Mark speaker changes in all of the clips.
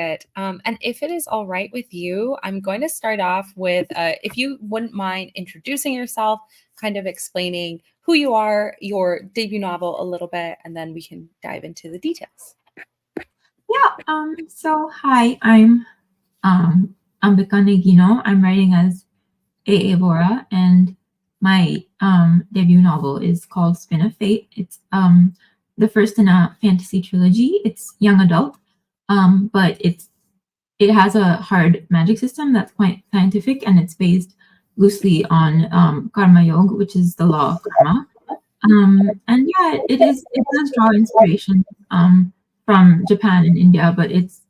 Speaker 1: it. And if it is all right with you, I'm going to start off with if you wouldn't mind introducing yourself, kind of explaining who you are, your debut novel a little bit, and then we can dive into the details.
Speaker 2: So hi, I'm Ambika Negino. I'm writing as A. Vora, and my debut novel is called Spin of Fate. It's the first in a fantasy trilogy. It's young adult, but it has a hard magic system that's quite scientific, and it's based loosely on karma yoga, which is the law of karma. And yeah, it does draw inspiration from Japan and India, but it's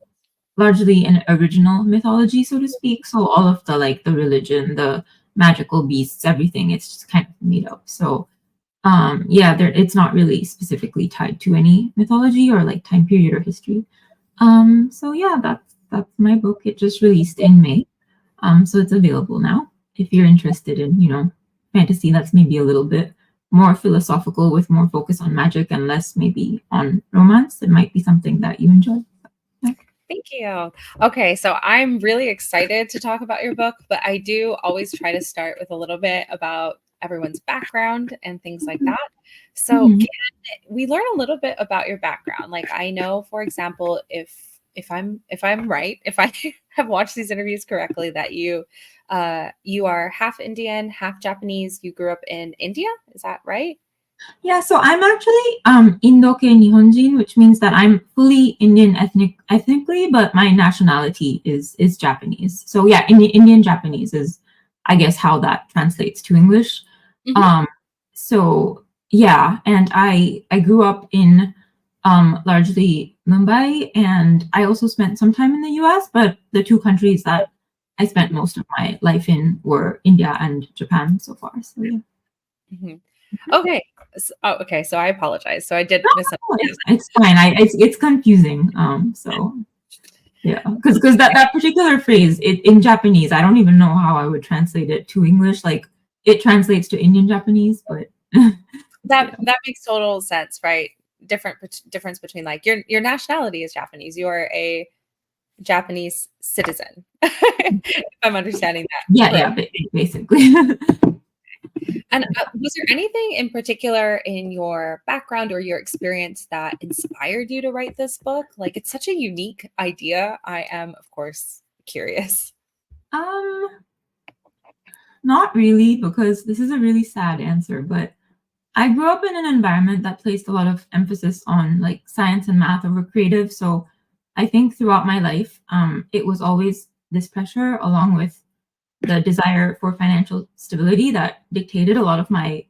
Speaker 2: largely an original mythology, so to speak. So all of the religion, the magical beasts, everything, it's just kind of made up. So it's not really specifically tied to any mythology or like time period or history. So yeah, that's my book. It just released in May. So it's available now. If you're interested in, fantasy that's maybe a little bit more philosophical with more focus on magic and less maybe on romance, it might be something that you enjoy. Yeah.
Speaker 1: Thank you. Okay, so I'm really excited to talk about your book, but I do always try to start with a little bit about everyone's background and things like that. So
Speaker 2: Mhm.
Speaker 1: can we learn a little bit about your background? Like I know, for example, if I'm right, if I have watched these interviews correctly, that you are half Indian, half Japanese. You grew up in India, is that right?
Speaker 2: Yeah, so I'm actually Indo-ke Nihonjin, which means that I'm fully Indian ethnically, but my nationality is Japanese. So yeah, Indian Japanese is, I guess, how that translates to English.
Speaker 1: Mhm.
Speaker 2: Um, so yeah, and I grew up in largely Mumbai, and I also spent some time in the US, but the two countries that I spent most of my life in were India and Japan so far. So yeah.
Speaker 1: Mhm. Okay. Okay. So I apologize. So I did
Speaker 2: No, no,
Speaker 1: misunderstand.
Speaker 2: it's fine. It's confusing. So yeah, because that particular phrase in Japanese, I don't even know how I would translate it to English. Like it translates to Indian Japanese, but
Speaker 1: That
Speaker 2: yeah.
Speaker 1: that makes total sense, right? Difference between like your nationality is Japanese. You are a Japanese citizen. If I'm understanding that
Speaker 2: Yeah,
Speaker 1: correct.
Speaker 2: basically.
Speaker 1: And was there anything in particular in your background or your experience that inspired you to write this book? Like it's such a unique idea. I am, of course, curious.
Speaker 2: Um, Not really, because this is a really sad answer, but I grew up in an environment that placed a lot of emphasis on like science and math over creative. So I think throughout my life, it was always this pressure along with the desire for financial stability that dictated a lot of my,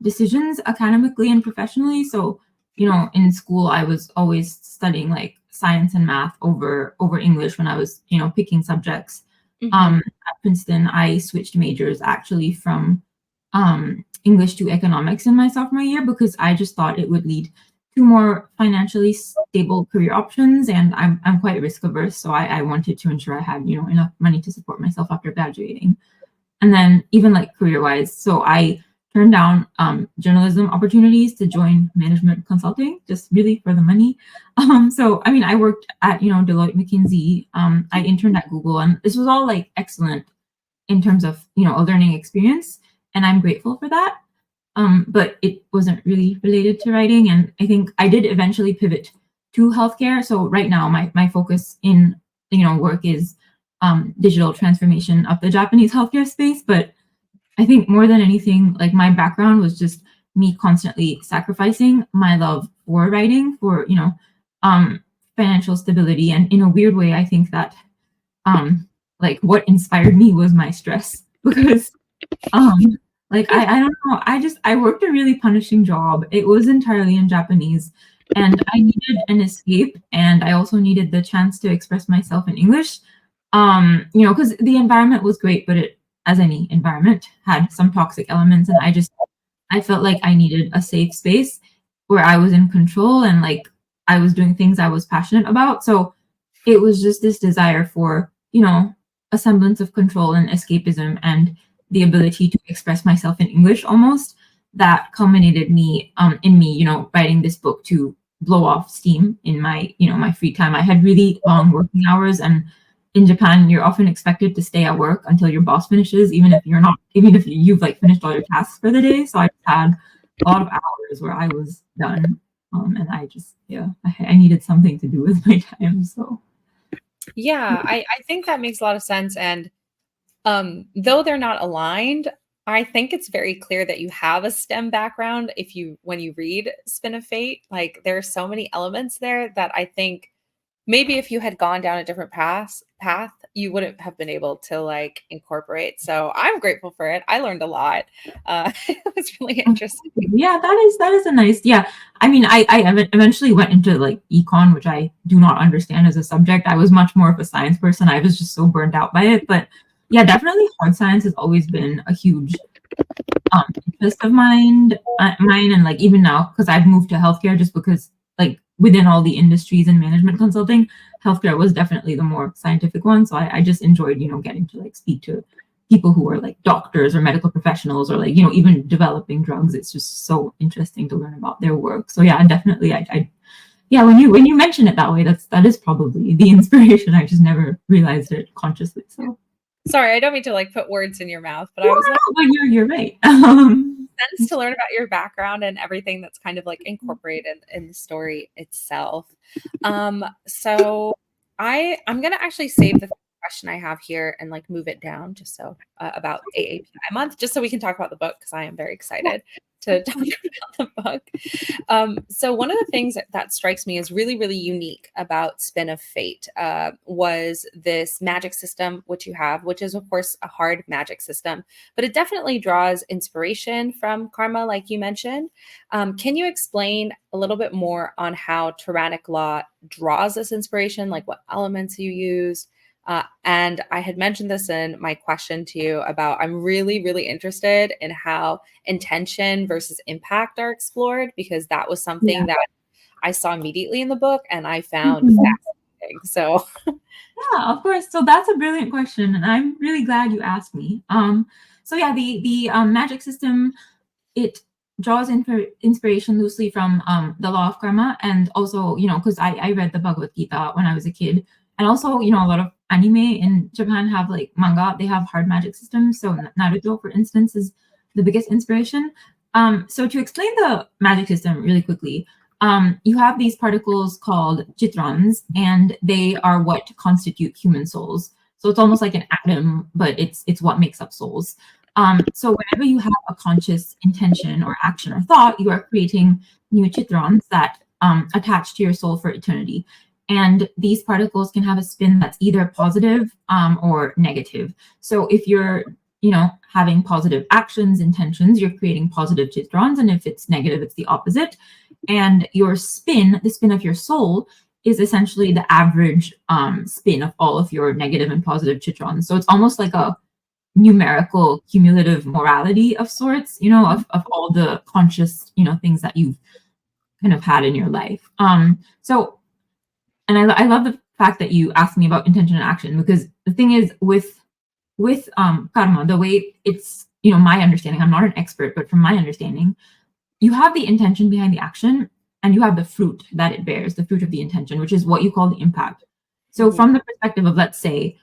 Speaker 2: decisions academically and professionally. So, in school, I was always studying like science and math over English when I was, picking subjects.
Speaker 1: Mhm.
Speaker 2: At Princeton, I switched majors actually from English to economics in my sophomore year because I just thought it would lead to more financially stable career options, and I'm quite risk averse, so I wanted to ensure I had enough money to support myself after graduating. And then even like career wise, so I turned down journalism opportunities to join management consulting just really for the money. So I mean, I worked at Deloitte, McKinsey. I interned at Google, and this was all like excellent in terms of a learning experience, and I'm grateful for that. But it wasn't really related to writing, and I think I did eventually pivot to healthcare. So right now, my focus in work is digital transformation of the Japanese healthcare space. But I think more than anything, like my background was just me constantly sacrificing my love for writing for um, financial stability, and in a weird way, I think that like what inspired me was my stress because like I don't know, I worked a really punishing job. It was entirely in Japanese, and I needed an escape, and I also needed the chance to express myself in English. Because the environment was great, but it, as any environment, had some toxic elements, and I felt like I needed a safe space where I was in control and like I was doing things I was passionate about. So it was just this desire for, a semblance of control and escapism and the ability to express myself in English almost that culminated me in me, writing this book to blow off steam in my, my free time. I had really long working hours, and in Japan, you're often expected to stay at work until your boss finishes, even if you've like finished all your tasks for the day. So I had a lot of hours where I was done. And I just, yeah, I needed something to do with my time. So
Speaker 1: Yeah, I think that makes a lot of sense. And though they're not aligned, I think it's very clear that you have a STEM background when you read Spin of Fate. Like there are so many elements there that I think maybe if you had gone down a different path, you wouldn't have been able to like incorporate. So I'm grateful for it. I learned a lot. It was really interesting.
Speaker 2: yeah, that is a nice, yeah. I mean, I eventually went into like econ, which I do not understand as a subject. I was much more of a science person. I was just so burned out by it. But yeah, definitely hard science has always been a huge interest of mine, and like even now, because I've moved to healthcare, just because like within all the industries and management consulting, healthcare was definitely the more scientific one. So I just enjoyed, getting to like speak to people who are like doctors or medical professionals, or like, even developing drugs. It's just so interesting to learn about their work. So yeah, definitely I yeah, when you mention it that way, that is probably the inspiration. I just never realized it consciously. So
Speaker 1: Sorry, I don't mean to like put words in your mouth, but
Speaker 2: no,
Speaker 1: I was
Speaker 2: no, but you're right.
Speaker 1: sense to learn about your background and everything that's kind of like incorporated in the story itself. So I'm gonna actually save the question I have here and like move it down just so about AAPI month, just so we can talk about the book because I am very excited to talk about the book. So one of the things that strikes me as really, really unique about Spin of Fate was this magic system, which you have, which is of course a hard magic system, but it definitely draws inspiration from karma, like you mentioned. Can you explain a little bit more on how tyrannic law draws this inspiration, like what elements you use? And I had mentioned this in my question to you about I'm really, really interested in how intention versus impact are explored, because that was something that I saw immediately in the book and I found
Speaker 2: Mhm.
Speaker 1: fascinating. So,
Speaker 2: Yeah, of course. So that's a brilliant question, and I'm really glad you asked me. So yeah, the magic system, it draws inspiration loosely from the law of karma, and also, because I read the Bhagavad Gita when I was a kid, and also, a lot of anime in Japan have like manga, they have hard magic systems. So Naruto, for instance, is the biggest inspiration. So to explain the magic system really quickly, you have these particles called chitrons, and they are what constitute human souls. So it's almost like an atom, but it's what makes up souls. So whenever you have a conscious intention or action or thought, you are creating new chitrons that attach to your soul for eternity. And these particles can have a spin that's either positive or negative. So if you're, having positive actions, intentions, you're creating positive chitrons. And if it's negative, it's the opposite. And your spin, the spin of your soul, is essentially the average spin of all of your negative and positive chitrons. So it's almost like a numerical cumulative morality of sorts, of all the conscious, things that you've kind of had in your life. So, and I love the fact that you asked me about intention and action, because the thing is with karma, the way it's, my understanding, I'm not an expert, but from my understanding, you have the intention behind the action, and you have the fruit that it bears, the fruit of the intention, which is what you call the impact. So from the perspective of, let's say,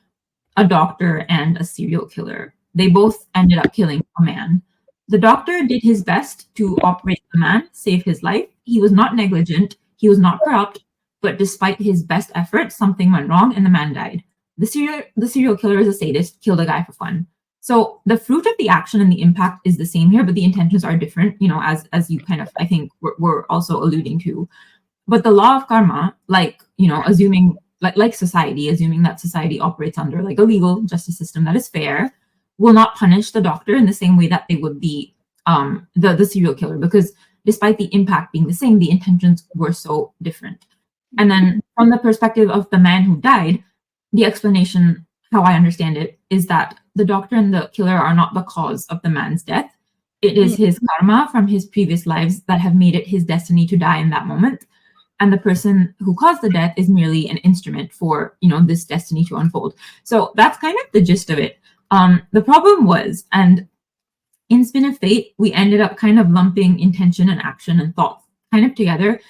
Speaker 2: a doctor and a serial killer, they both ended up killing a man. The doctor did his best to operate the man, save his life. He was not negligent, he was not corrupt, but despite his best efforts, something went wrong and the man died. The serial killer is a sadist, killed a guy for fun. So the fruit of the action and the impact is the same here, but the intentions are different, as you kind of, I think, were also alluding to. But the law of karma, like, assuming like society, assuming that society operates under like a legal justice system that is fair, will not punish the doctor in the same way that they would the serial killer, because despite the impact being the same, the intentions were so different. And then from the perspective of the man who died, the explanation, how I understand it, is that the doctor and the killer are not the cause of the man's death. It is his karma from his previous lives that have made it his destiny to die in that moment. And the person who caused the death is merely an instrument for, this destiny to unfold. So that's kind of the gist of it. The problem was, and in Spin of Fate, we ended up kind of lumping intention and action and thought kind of together.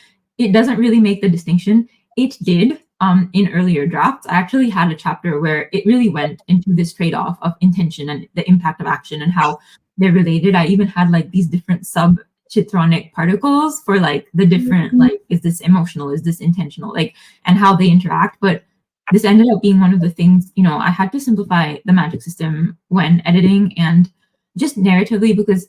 Speaker 2: it doesn't really make the distinction. It did in earlier drafts. I actually had a chapter where it really went into this trade-off of intention and the impact of action and how they're related. I even had like these different sub chitronic particles for like the different like, is this emotional, is this intentional, like, and how they interact. But this ended up being one of the things, you know, I had to simplify the magic system when editing and just narratively, because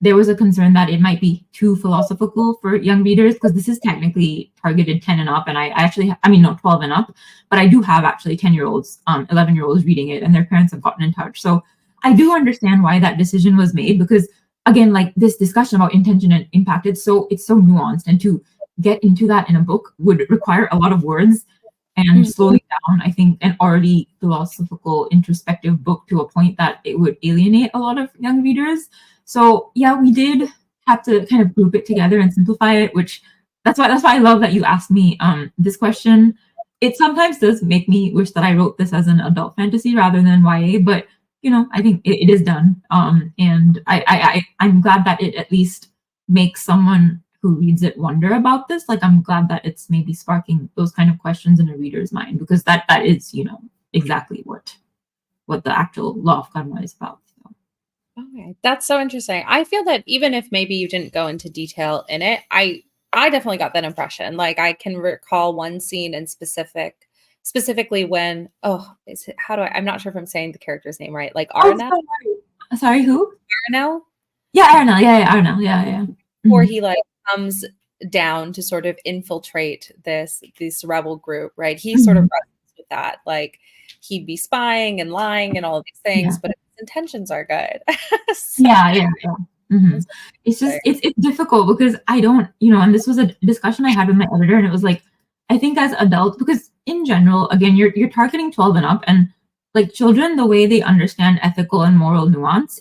Speaker 2: there was a concern that it might be too philosophical for young readers, because this is technically targeted 10 and up. And I actually, I mean, no, 12 and up, but I do have actually 10-year-olds, 11-year-olds reading it, and their parents have gotten in touch. So I do understand why that decision was made, because again, like this discussion about intention and impact, it's so nuanced. And to get into that in a book would require a lot of words and slowing down, I think, an already philosophical, introspective book to a point that it would alienate a lot of young readers. So yeah, we did have to kind of group it together and simplify it, which that's why I love that you asked me this question. It sometimes does make me wish that I wrote this as an adult fantasy rather than YA, but you know, I think it is done. And I'm glad that it at least makes someone who reads it wonder about this. Like, I'm glad that it's maybe sparking those kind of questions in a reader's mind, because that is, you know, exactly what the actual law of karma is about. So.
Speaker 1: Okay, that's so interesting. I feel that even if maybe you didn't go into detail in it, I definitely got that impression. Like I can recall one scene in specifically when is it, how do I'm not sure if I'm saying the character's name right. Like
Speaker 2: Oh,
Speaker 1: Arnell,
Speaker 2: sorry, who?
Speaker 1: Arnell,
Speaker 2: Yeah, Arnell. Yeah, Arnell. Yeah.
Speaker 1: or
Speaker 2: Mhm.
Speaker 1: he like comes down to sort of infiltrate this rebel group, right? He sort of
Speaker 2: Mhm.
Speaker 1: wrestles with that, like he'd be spying and lying and all of these
Speaker 2: Yeah.
Speaker 1: things, but his intentions are good. So
Speaker 2: Yeah. Mhm.
Speaker 1: it's
Speaker 2: It's just it's difficult because I don't, you know, and this was a discussion I had with my editor, and it was like, I think as adults, because in general, again, you're targeting 12 and up, and like children, the way they understand ethical and moral nuance,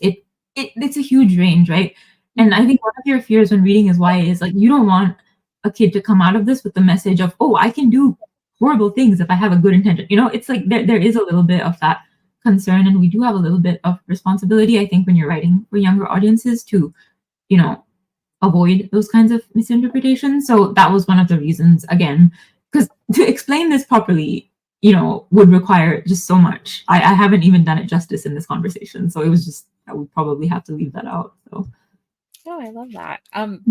Speaker 2: it's a huge range, right? And I think one of your fears when reading is why is like you don't want a kid to come out of this with the message of, oh, I can do horrible things if I have a good intention. You know, it's like there is a little bit of that concern, and we do have a little bit of responsibility, I think, when you're writing for younger audiences to, you know, avoid those kinds of misinterpretations. So that was one of the reasons, again, because to explain this properly, you know, would require just so much. I haven't even done it justice in this conversation, so it was just, I would probably have to leave that out. So
Speaker 1: Oh, I love that.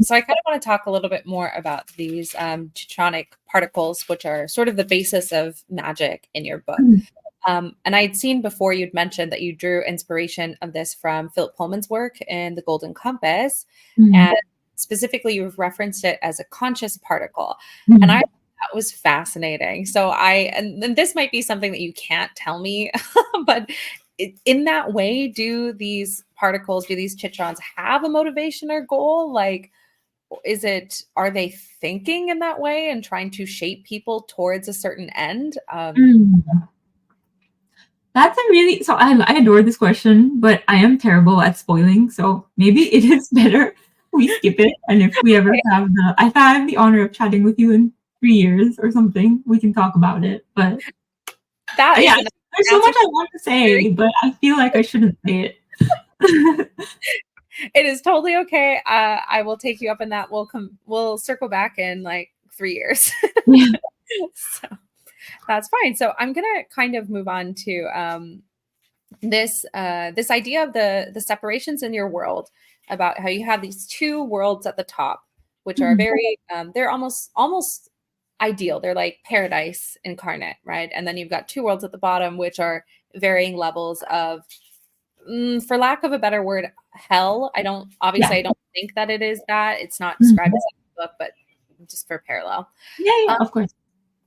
Speaker 1: So I kind of want to talk a little bit more about these Chitronic particles, which are sort of the basis of magic in your book.
Speaker 2: Mhm.
Speaker 1: And I'd seen before you'd mentioned that you drew inspiration of this from Philip Pullman's work in The Golden Compass.
Speaker 2: Mhm.
Speaker 1: And specifically, you've referenced it as a conscious particle. And I
Speaker 2: Mhm.
Speaker 1: thought that was fascinating. So and this might be something that you can't tell me, but in that way, do these particles, do these chitrons have a motivation or goal? Like, are they thinking in that way and trying to shape people towards a certain end?
Speaker 2: Mhm. That's a really, so I adore this question, but I am terrible at spoiling. So maybe it is better we skip it. And if we ever have if I have the honor of chatting with you in 3 years or something, we can talk about it. But
Speaker 1: That
Speaker 2: yeah,
Speaker 1: is an
Speaker 2: there's so
Speaker 1: answer
Speaker 2: much
Speaker 1: to
Speaker 2: I want to
Speaker 1: very
Speaker 2: say, but I feel like I shouldn't say it.
Speaker 1: it is totally okay. I will take you up on that. We'll circle back in like 3 years.
Speaker 2: Yeah.
Speaker 1: So that's fine. So I'm gonna kind of move on to this idea of the separations in your world, about how you have these two worlds at the top, which are
Speaker 2: Mhm.
Speaker 1: very they're almost ideal. They're like paradise incarnate, right? And then you've got two worlds at the bottom, which are varying levels of, for lack of a better word, hell.
Speaker 2: Yeah.
Speaker 1: I don't think that it is that. It's not described
Speaker 2: Mhm.
Speaker 1: as a book, but just for parallel.
Speaker 2: Yeah,
Speaker 1: Um,
Speaker 2: of course.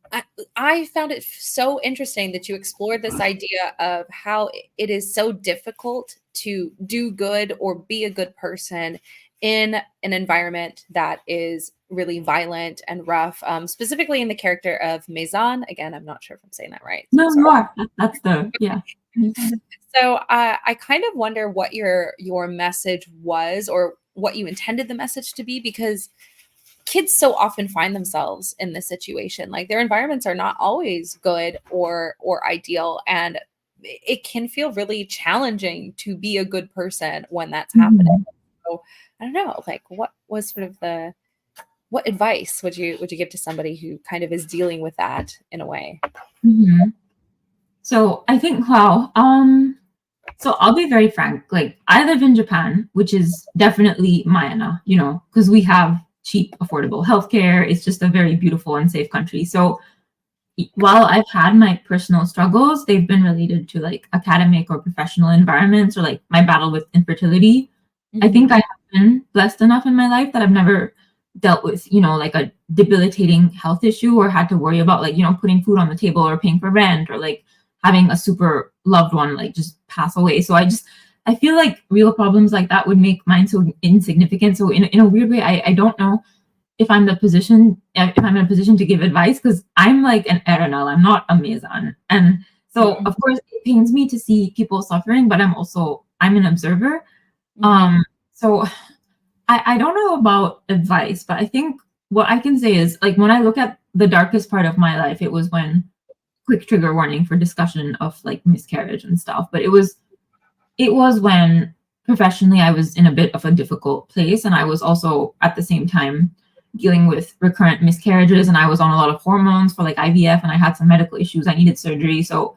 Speaker 1: I, I found it so interesting that you explored this idea of how it is so difficult to do good or be a good person in an environment that is really violent and rough, specifically in the character of Maison. Again, I'm not sure if I'm saying that right, so I'm
Speaker 2: No,
Speaker 1: sorry.
Speaker 2: you are. That's the, yeah.
Speaker 1: So I kind of wonder what your message was, or what you intended the message to be, because kids so often find themselves in this situation. Like their environments are not always good or ideal, and it can feel really challenging to be a good person when that's happening.
Speaker 2: Mhm.
Speaker 1: So I don't know, like what was sort of the what advice would you give to somebody who kind of is dealing with that in a way?
Speaker 2: Mhm. So I think, wow. So I'll be very frank. Like I live in Japan, which is definitely Mayana, because we have cheap, affordable healthcare. It's just a very beautiful and safe country. So while I've had my personal struggles, they've been related to like academic or professional environments or like my battle with infertility. I think I
Speaker 1: Mhm.
Speaker 2: have been blessed enough in my life that I've never dealt with, like a debilitating health issue or had to worry about like, putting food on the table or paying for rent or like having a super loved one like just pass away. So I feel like real problems like that would make mine so insignificant. So in a weird way, I don't know if I'm in a position to give advice because I'm like an Erenal, I'm not a Mezan. And so
Speaker 1: Mhm.
Speaker 2: of course it pains me to see people suffering, but I'm an observer.
Speaker 1: Mhm.
Speaker 2: So I don't know about advice, but I think what I can say is like when I look at the darkest part of my life, it was when quick trigger warning for discussion of like miscarriage and stuff. But it was when professionally I was in a bit of a difficult place. And I was also at the same time dealing with recurrent miscarriages. And I was on a lot of hormones for like IVF and I had some medical issues. I needed surgery. So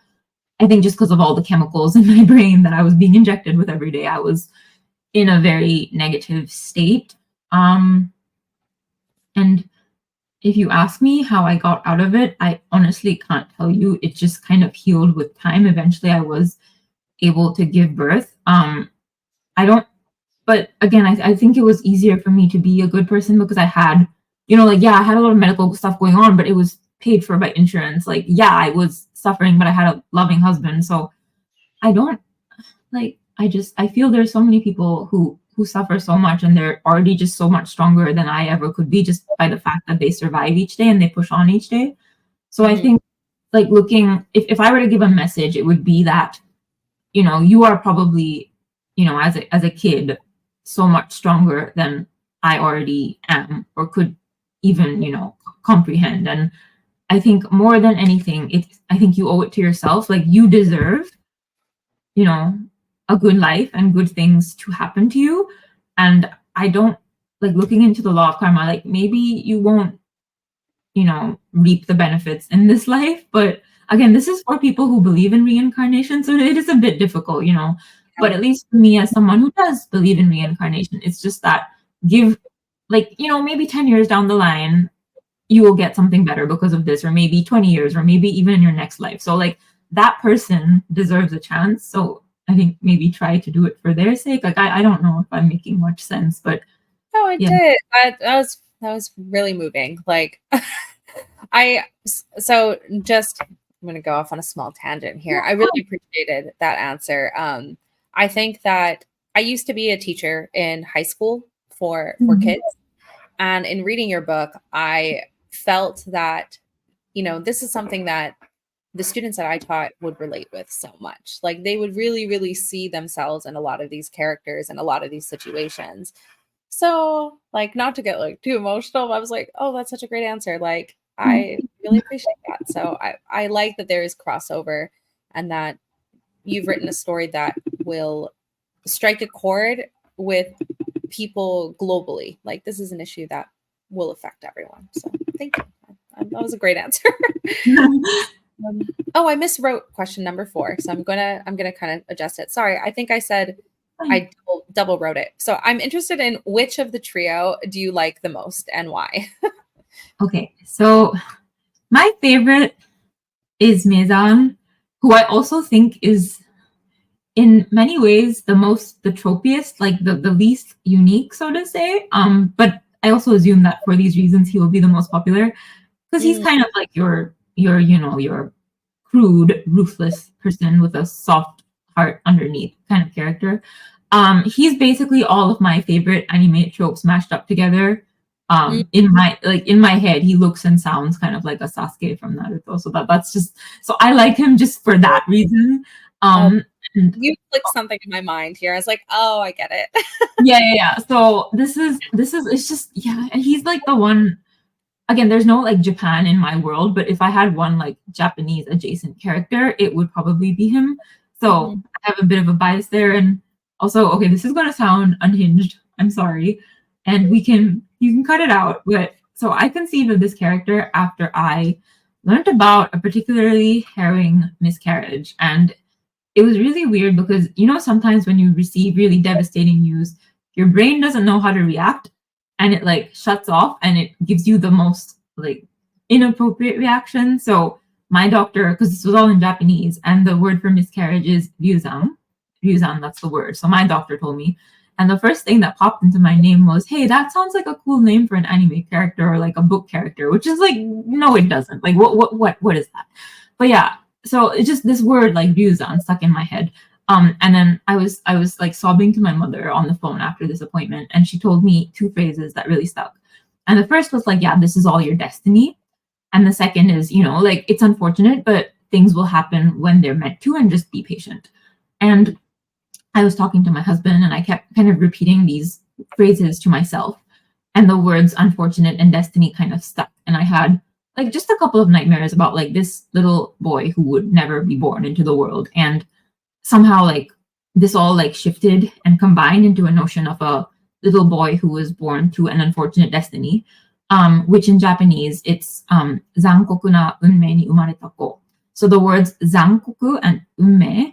Speaker 2: I think just because of all the chemicals in my brain that I was being injected with every day, I was in a very negative state. And if you ask me how I got out of it, I honestly can't tell you. It just kind of healed with time. Eventually, I was able to give birth. I don't But again, I think it was easier for me to be a good person because I had, like, yeah, I had a lot of medical stuff going on, but it was paid for by insurance. Like, yeah, I was suffering, but I had a loving husband. So I don't I feel there's so many people who suffer so much and they're already just so much stronger than I ever could be just by the fact that they survive each day and they push on each day. So I
Speaker 1: Mhm.
Speaker 2: think like looking if I were to give a message, it would be that you are probably, as a kid, so much stronger than I already am or could even, comprehend. And I think more than anything, I think you owe it to yourself. Like you deserve, you know, a good life and good things to happen to you. And I don't like looking into the law of karma, like maybe you won't reap the benefits in this life. But again, this is for people who believe in reincarnation. So it is a bit difficult, But at least for me, as someone who does believe in reincarnation, it's just that give, like, maybe 10 years down the line, you will get something better because of this, or maybe 20 years, or maybe even in your next life. So, like, that person deserves a chance. So I think maybe try to do it for their sake. Like, I don't know if I'm making much sense, but
Speaker 1: No, it
Speaker 2: yeah.
Speaker 1: did. That was really moving. Like so just I'm gonna go off on a small tangent here. I really appreciated that answer. I think that I used to be a teacher in high school for
Speaker 2: Mhm.
Speaker 1: kids, and in reading your book, I felt that, this is something that the students that I taught would relate with so much. Like they would really, really see themselves in a lot of these characters and a lot of these situations. So, like, not to get like too emotional, but I was like, oh, that's such a great answer. Like, I really appreciate that. So I like that there is crossover and that you've written a story that will strike a chord with people globally. Like this is an issue that will affect everyone. So thank you. That was a great answer. Um, oh, I miswrote question number 4, so I'm gonna kind of adjust it. Sorry, I think I said I double wrote it. So I'm interested in which of the trio do you like the most and why?
Speaker 2: Okay, so my favorite is Mezan, who I also think is in many ways the tropiest, like the least unique, so to say. But I also assume that for these reasons he will be the most popular because he's
Speaker 1: Mm,
Speaker 2: kind of like your crude, ruthless person with a soft heart underneath kind of character. He's basically all of my favorite anime tropes mashed up together.
Speaker 1: mm,
Speaker 2: In my head, he looks and sounds kind of like a Sasuke from Naruto. So that's just so I like him just for that reason.
Speaker 1: oh,
Speaker 2: And
Speaker 1: you clicked something in my mind here. I was like, oh, I get it.
Speaker 2: yeah. So this is it's just yeah, and he's like the one. Again, there's no like Japan in my world, but if I had one like Japanese adjacent character, it would probably be him. So
Speaker 1: Mhm.
Speaker 2: I have a bit of a bias there. And also, okay, this is going to sound unhinged. I'm sorry. And you can cut it out, but So I conceived of this character after I learned about a particularly harrowing miscarriage. And it was really weird because, you know, sometimes when you receive really devastating news, your brain doesn't know how to react and it like shuts off and it gives you the most like inappropriate reaction. So my doctor, because this was all in Japanese and the word for miscarriage is ryuzan. Ryuzan, that's the word. So my doctor told me. And the first thing that popped into my name was, hey, that sounds like a cool name for an anime character or like a book character, which is like, no, it doesn't. Like, what is that? But yeah, so it's just this word like ryuzan stuck in my head. And then I was like sobbing to my mother on the phone after this appointment, and she told me two phrases that really stuck. And the first was like, yeah, this is all your destiny. And the second is, you know, like it's unfortunate, but things will happen when they're meant to, and just be patient. And I was talking to my husband and I kept kind of repeating these phrases to myself. And the words unfortunate and destiny kind of stuck. And I had like just a couple of nightmares about like this little boy who would never be born into the world. And somehow like this all like shifted and combined into a notion of a little boy who was born to an unfortunate destiny, which in Japanese it's zankoku na unmei ni umareta ko. So the words zankoku and unmei,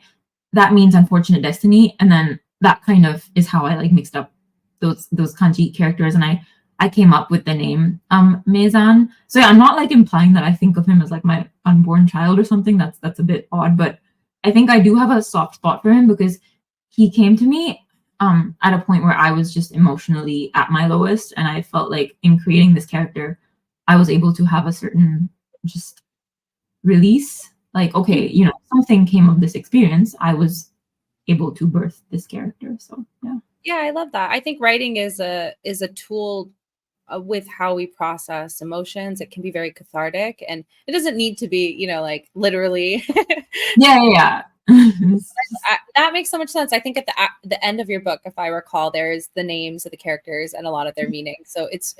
Speaker 2: that means unfortunate destiny, and then that kind of is how I like mixed up those kanji characters, and I came up with the name Meizan. So yeah, I'm not like implying that I think of him as like my unborn child or something. That's a bit odd, but I think I do have a soft spot for him because he came to me at a point where I was just emotionally at my lowest, and I felt like in creating this character, I was able to have a certain just release. Like, okay, you know, something came of this experience. I was able to birth this character. So yeah.
Speaker 1: Yeah, I love that. I think writing is a tool with how we process emotions. It can be very cathartic, and it doesn't need to be, like literally.
Speaker 2: Yeah.
Speaker 1: That makes so much sense. I think at the end of your book, if I recall, there's the names of the characters and a lot of their meaning. So it's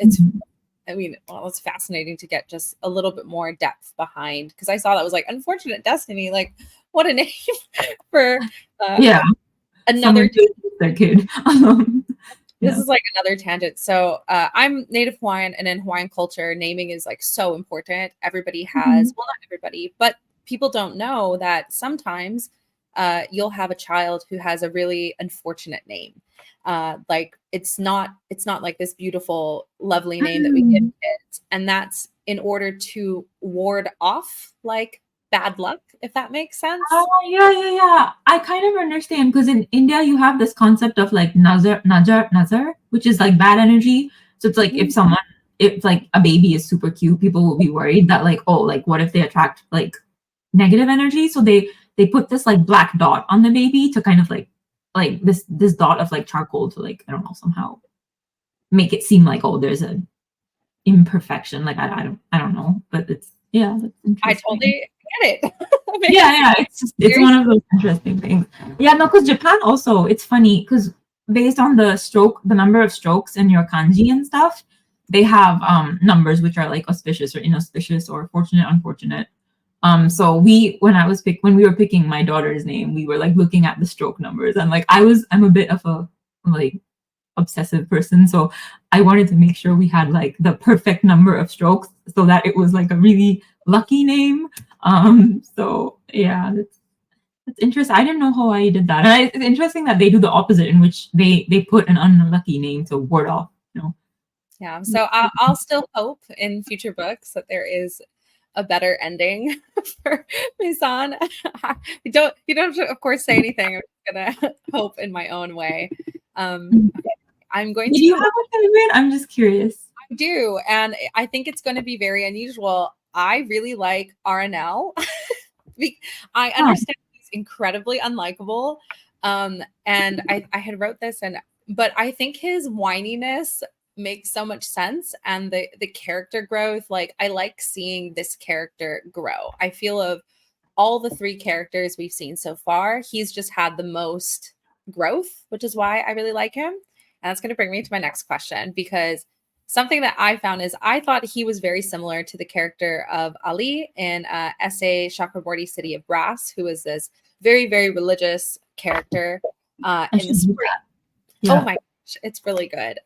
Speaker 1: I mean, well, it's fascinating to get just a little bit more depth behind, because I saw that was like unfortunate destiny. Like, what a name for
Speaker 2: yeah.
Speaker 1: another
Speaker 2: their kid.
Speaker 1: This is like another tangent. So I'm Native Hawaiian, and in Hawaiian culture, naming is like so important. Everybody has, well, not everybody, but people don't know that sometimes you'll have a child who has a really unfortunate name. Like it's not like this beautiful, lovely name that we give kids, and that's in order to ward off like bad luck, if that makes sense.
Speaker 2: Oh, yeah. I kind of understand, because in India you have this concept of like nazar, which is like bad energy. So it's like if like a baby is super cute, people will be worried that like, oh, like what if they attract like negative energy? So they put this like black dot on the baby to kind of like this dot of like charcoal to like, I don't know, somehow make it seem like, oh, there's a imperfection. Like I don't know, but it's that's interesting.
Speaker 1: I totally get it.
Speaker 2: Yeah, it's one of those interesting things. Yeah, no, because Japan also, it's funny because based on the number of strokes in your kanji and stuff, they have numbers which are like auspicious or inauspicious or fortunate, unfortunate. So when we were picking my daughter's name, we were like looking at the stroke numbers, and like I'm a bit of a like obsessive person, so I wanted to make sure we had like the perfect number of strokes so that it was like a really lucky name. So yeah, that's interesting. I didn't know Hawaii did that. And it's interesting that they do the opposite, in which they put an unlucky name to ward off,
Speaker 1: Yeah, so I'll still hope in future books that there is a better ending for Misan. You don't have to, of course, say anything. I'm gonna hope in my own way. Okay, I'm going to.
Speaker 2: Do you have a favorite? I'm just curious.
Speaker 1: I do, and I think it's going to be very unusual. I really like RNL. I understand he's incredibly unlikable, and I had wrote this, but I think his whininess makes so much sense, and the character growth. Like I like seeing this character grow. I feel of all the three characters we've seen so far, he's just had the most growth, which is why I really like him. And that's going to bring me to my next question, because something that I found is I thought he was very similar to the character of Ali in S.A. Chakraborty City of Brass, who is this very, very religious character in the spring. Yeah. Oh my gosh, it's really good.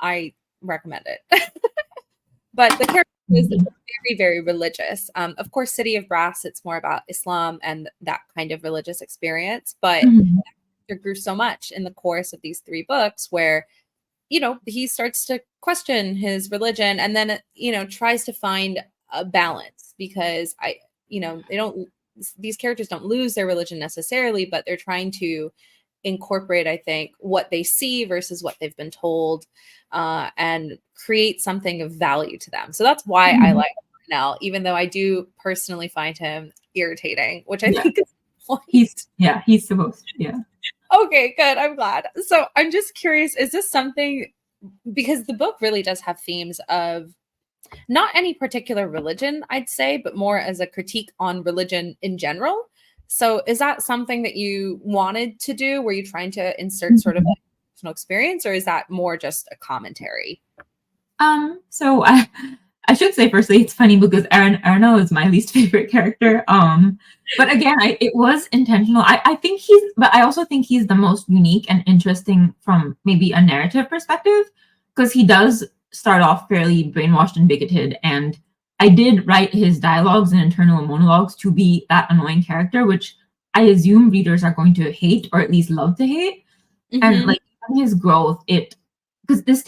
Speaker 1: I recommend it. but the character is
Speaker 2: Mhm.
Speaker 1: very, very religious. Of course, City of Brass, it's more about Islam and that kind of religious experience, but
Speaker 2: Mhm.
Speaker 1: there grew so much in the course of these three books where he starts to question his religion and then, tries to find a balance because they don't, these characters don't lose their religion necessarily, but they're trying to incorporate, I think, what they see versus what they've been told, and create something of value to them. So that's why I
Speaker 2: Mhm.
Speaker 1: like Nell, even though I do personally find him irritating, which I
Speaker 2: Yeah.
Speaker 1: think is the point.
Speaker 2: He's supposed to, yeah.
Speaker 1: Okay, good. I'm glad. So I'm just curious, is this something, because the book really does have themes of not any particular religion, I'd say, but more as a critique on religion in general. So is that something that you wanted to do? Were you trying to insert sort of
Speaker 2: Mhm.
Speaker 1: a personal experience, or is that more just a commentary?
Speaker 2: So I should say firstly, it's funny because Arno is my least favorite character. But again, it was intentional. I think but I also think he's the most unique and interesting from maybe a narrative perspective, because he does start off fairly brainwashed and bigoted. And I did write his dialogues and internal monologues to be that annoying character, which I assume readers are going to hate or at least love to hate. And
Speaker 1: Hmm.
Speaker 2: like his growth, it because this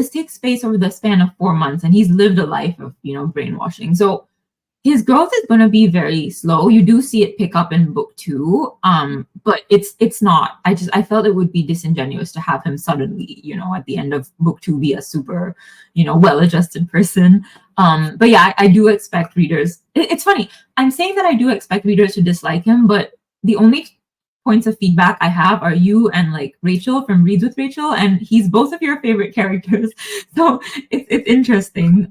Speaker 2: takes space over the span of 4 months, and he's lived a life of brainwashing. So his growth is going to be very slow. You do see it pick up in book two, but it's not. I felt it would be disingenuous to have him suddenly, at the end of book two, be a super, well-adjusted person. But yeah, I do expect readers. It's funny. I'm saying that I do expect readers to dislike him, but the only points of feedback I have are you and like Rachel from Reads with Rachel, and he's both of your favorite characters. So it's interesting.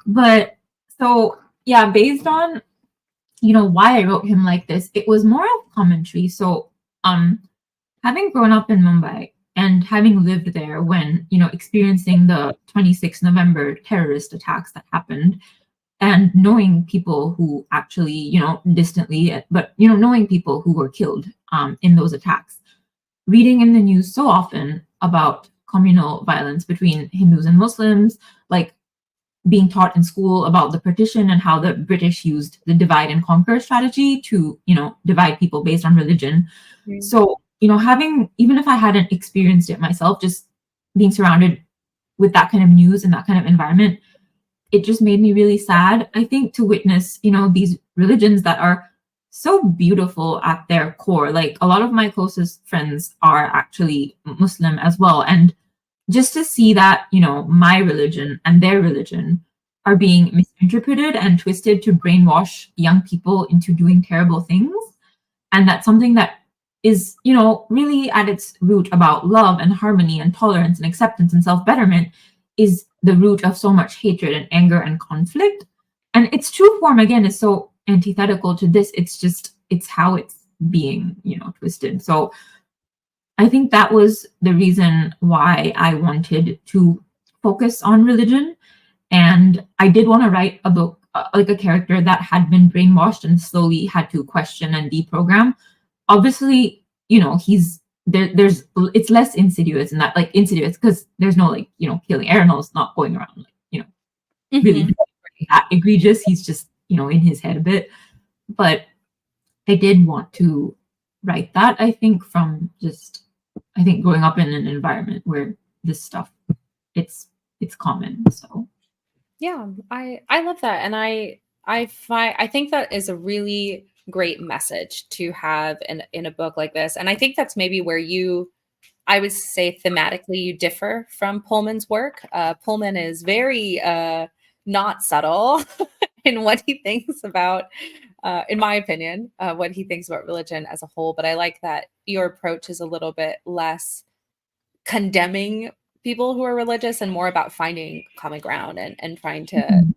Speaker 2: But so yeah, based on why I wrote him like this, it was more of commentary. So um having grown up in Mumbai and having lived there when experiencing the 26th November terrorist attacks that happened, and knowing people who actually distantly, but knowing people who were killed in those attacks, reading in the news so often about communal violence between Hindus and Muslims, like being taught in school about the partition and how the British used the divide and conquer strategy to, divide people based on religion.
Speaker 1: Mm.
Speaker 2: So, having, even if I hadn't experienced it myself, just being surrounded with that kind of news and that kind of environment, it just made me really sad, I think, to witness, these religions that are so beautiful at their core. Like a lot of my closest friends are actually Muslim as well. And just to see that my religion and their religion are being misinterpreted and twisted to brainwash young people into doing terrible things, and that's something that is really at its root about love and harmony and tolerance and acceptance and self-betterment, is the root of so much hatred and anger and conflict. And its true form, again, is so antithetical to this. It's how it's being twisted. So I think that was the reason why I wanted to focus on religion. And I did want to write a book, like a character that had been brainwashed and slowly had to question and deprogram. Obviously, he's there's it's less insidious, and that like insidious because there's no like killing. Arenald's not going around like really
Speaker 1: Hmm.
Speaker 2: that egregious. He's just in his head a bit. But I did want to write that, I think, from just I think growing up in an environment where this stuff it's it's common. So
Speaker 1: Yeah, I love that, and I think that is a really great message to have in a book like this, and I think that's maybe where I would say thematically you differ from Pullman's work. Pullman is very not subtle in what he thinks about, in my opinion, what he thinks about religion as a whole. But I like that your approach is a little bit less condemning people who are religious and more about finding common ground and trying to
Speaker 2: mhm.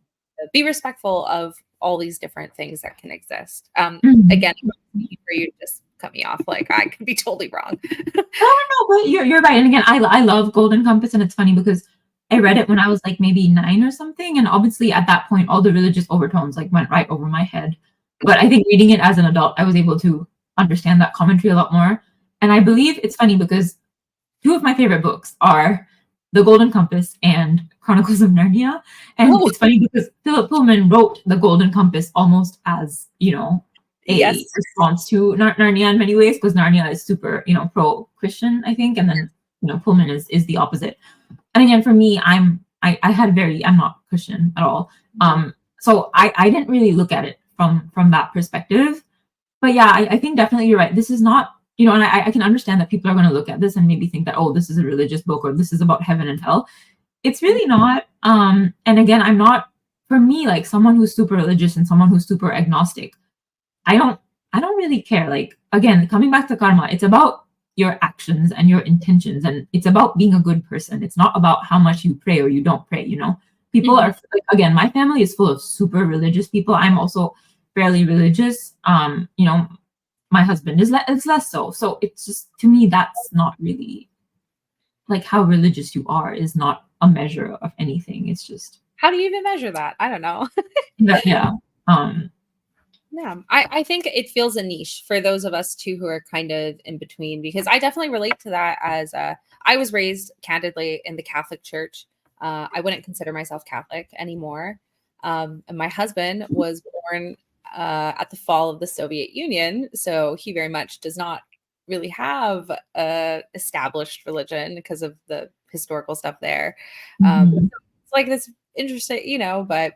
Speaker 1: be respectful of all these different things that can exist.
Speaker 2: Mhm.
Speaker 1: Again, for you to just cut me off, like I could be totally wrong.
Speaker 2: No, no, but you're right. And again, I love Golden Compass, and it's funny because I read it when I was like maybe 9 or something, and obviously at that point, all the religious overtones like went right over my head. But I think reading it as an adult, I was able to understand that commentary a lot more. And I believe it's funny because two of my favorite books are The Golden Compass and Chronicles of Narnia. And
Speaker 1: Oh,
Speaker 2: it's funny because Philip Pullman wrote The Golden Compass almost as, a
Speaker 1: yes.
Speaker 2: response to Narnia in many ways, because Narnia is super, pro-Christian, I think, and then, Pullman is the opposite. And again, for me, I'm not Christian at all. So I didn't really look at it from that perspective. But yeah, I think definitely you're right. This is not, and I can understand that people are going to look at this and maybe think that, oh, this is a religious book or this is about heaven and hell. It's really not. And again, I'm not, for me, like someone who's super religious and someone who's super agnostic, I don't really care. Like, again, coming back to karma, it's about your actions and your intentions, and it's about being a good person. It's not about how much you pray or you don't pray. People are, like, again, my family is full of super religious people. I'm also fairly religious. My husband is less so. So it's just, to me, that's not really, like, how religious you are is not a measure of anything. It's just,
Speaker 1: How do you even measure that? I don't know.
Speaker 2: yeah.
Speaker 1: Yeah, I think it feels a niche for those of us too who are kind of in between, because I definitely relate to that. As I was raised candidly in the Catholic Church. I wouldn't consider myself Catholic anymore. And my husband was born at the fall of the Soviet Union, so he very much does not really have a established religion because of the historical stuff there. It's like this interesting, but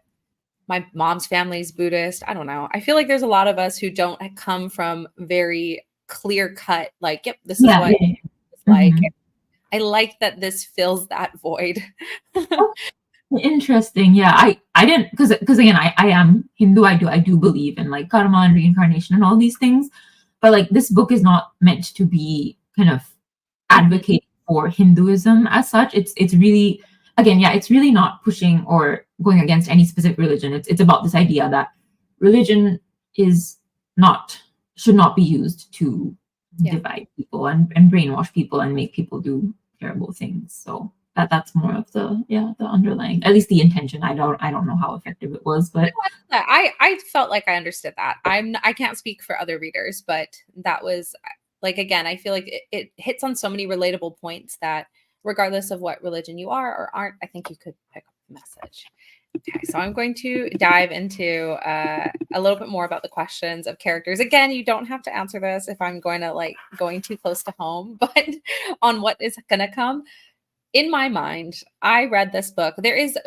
Speaker 1: my mom's family's Buddhist. I don't know. I feel like there's a lot of us who don't come from very clear cut, like, yep, this is
Speaker 2: Yeah,
Speaker 1: what
Speaker 2: yeah.
Speaker 1: it's like. I like that this fills that void.
Speaker 2: Interesting. Yeah, I didn't, because again, I am Hindu. I do believe in, like, karma and reincarnation and all these things, but, like, this book is not meant to be kind of advocating for Hinduism as such. It's really, again, yeah, it's really not pushing or going against any specific religion. It's about this idea that religion is not should not be used to divide people and brainwash people and make people do terrible things. So that's more of the underlying, at least the intention. I don't know how effective it was, but
Speaker 1: I felt like I understood that. I can't speak for other readers, but that was, like, again, I feel like it hits on so many relatable points that regardless of what religion you are or aren't, I think you could pick up the message. Okay, so I'm going to dive into a little bit more about the questions of characters. Again, you don't have to answer this if I'm going too close to home, but on what is going to come. In my mind, I read this book. There is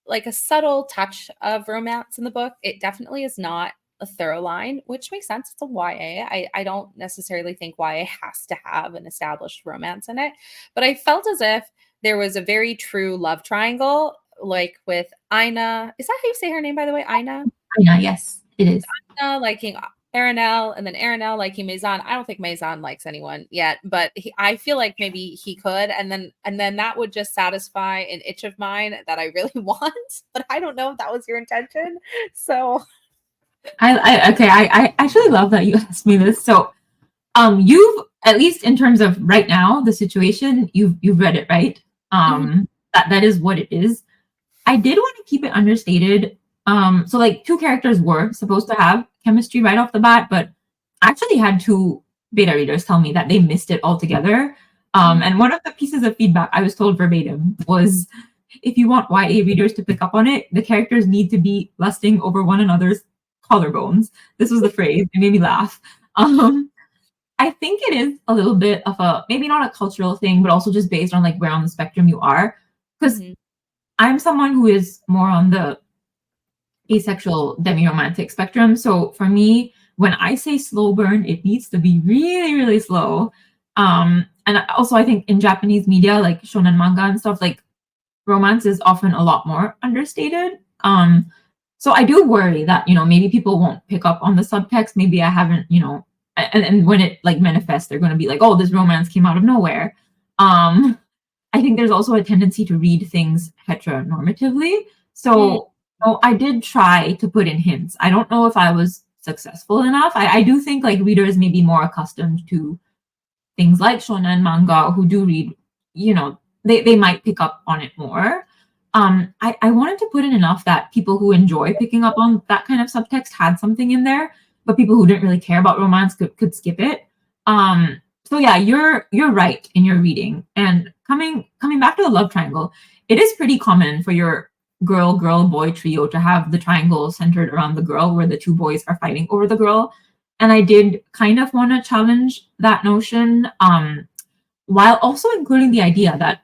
Speaker 1: like a subtle touch of romance in the book. It definitely is not a thorough line, which makes sense. It's a YA. I don't necessarily think YA has to have an established romance in it, but I felt as if there was a very true love triangle, like with Ina. Is that how you say her name, by the way? Ina?
Speaker 2: yeah, yes, it is.
Speaker 1: Liking Aranel, and then Aranel liking Maison. I don't think Maison likes anyone yet, but I feel like maybe he could, and then that would just satisfy an itch of mine that I really want. But I don't know if that was your intention. So
Speaker 2: I actually love that you asked me this. So, you've, at least in terms of right now the situation, you've read it, right? That is what it is. I did want to keep it understated. So, like, two characters were supposed to have chemistry right off the bat, but I actually had two beta readers tell me that they missed it altogether. And one of the pieces of feedback I was told verbatim was, if you want YA readers to pick up on it, the characters need to be lusting over one another's collarbones. This was the phrase. It made me laugh. I think it is a little bit of a, maybe not a cultural thing, but also just based on, like, where on the spectrum you are. Because I'm someone who is more on the asexual demi-romantic spectrum. So for me, when I say slow burn, it needs to be really, really slow. And also, I think in Japanese media, like shonen manga and stuff, like, romance is often a lot more understated. So I do worry that, maybe people won't pick up on the subtext. Maybe I haven't, and when it, like, manifests, they're going to be like, oh, this romance came out of nowhere. I think there's also a tendency to read things heteronormatively. So I did try to put in hints. I don't know if I was successful enough. I do think, like, readers may be more accustomed to things like shonen manga who do read, they might pick up on it more. I wanted to put in enough that people who enjoy picking up on that kind of subtext had something in there, but people who didn't really care about romance could skip it. So yeah, you're right in your reading. And coming back to the love triangle, it is pretty common for your girl boy trio to have the triangle centered around the girl where the two boys are fighting over the girl. And I did kind of want to challenge that notion, while also including the idea that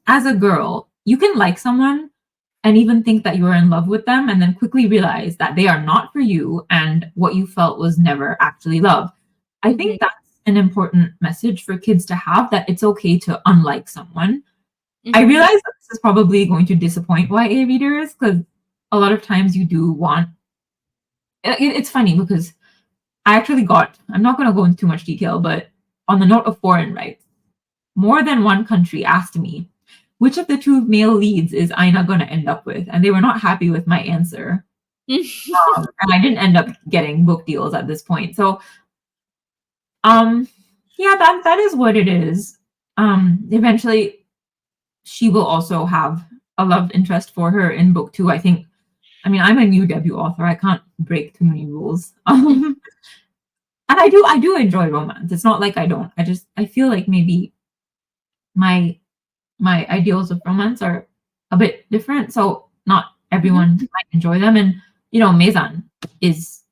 Speaker 2: as a girl, you can like someone and even think that you're in love with them and then quickly realize that they are not for you and what you felt was never actually love. I
Speaker 1: Mhm.
Speaker 2: think that's an important message for kids to have, that it's okay to unlike someone. I
Speaker 1: Mhm.
Speaker 2: realize that this is probably going to disappoint YA readers because a lot of times you do want it's funny because I actually got, I'm not going to go into too much detail, but on the note of foreign rights, more than one country asked me, which of the two male leads is Aina going to end up with? And they were not happy with my answer. And I didn't end up getting book deals at this point. So, um, yeah, that is what it is. Eventually, she will also have a love interest for her in book two. I think. I mean, I'm a new debut author. I can't break too many rules. And I do enjoy romance. It's not like I don't. I feel like maybe my my ideals of romance are a bit different. So not
Speaker 1: Mhm.
Speaker 2: everyone might enjoy them. And Maison is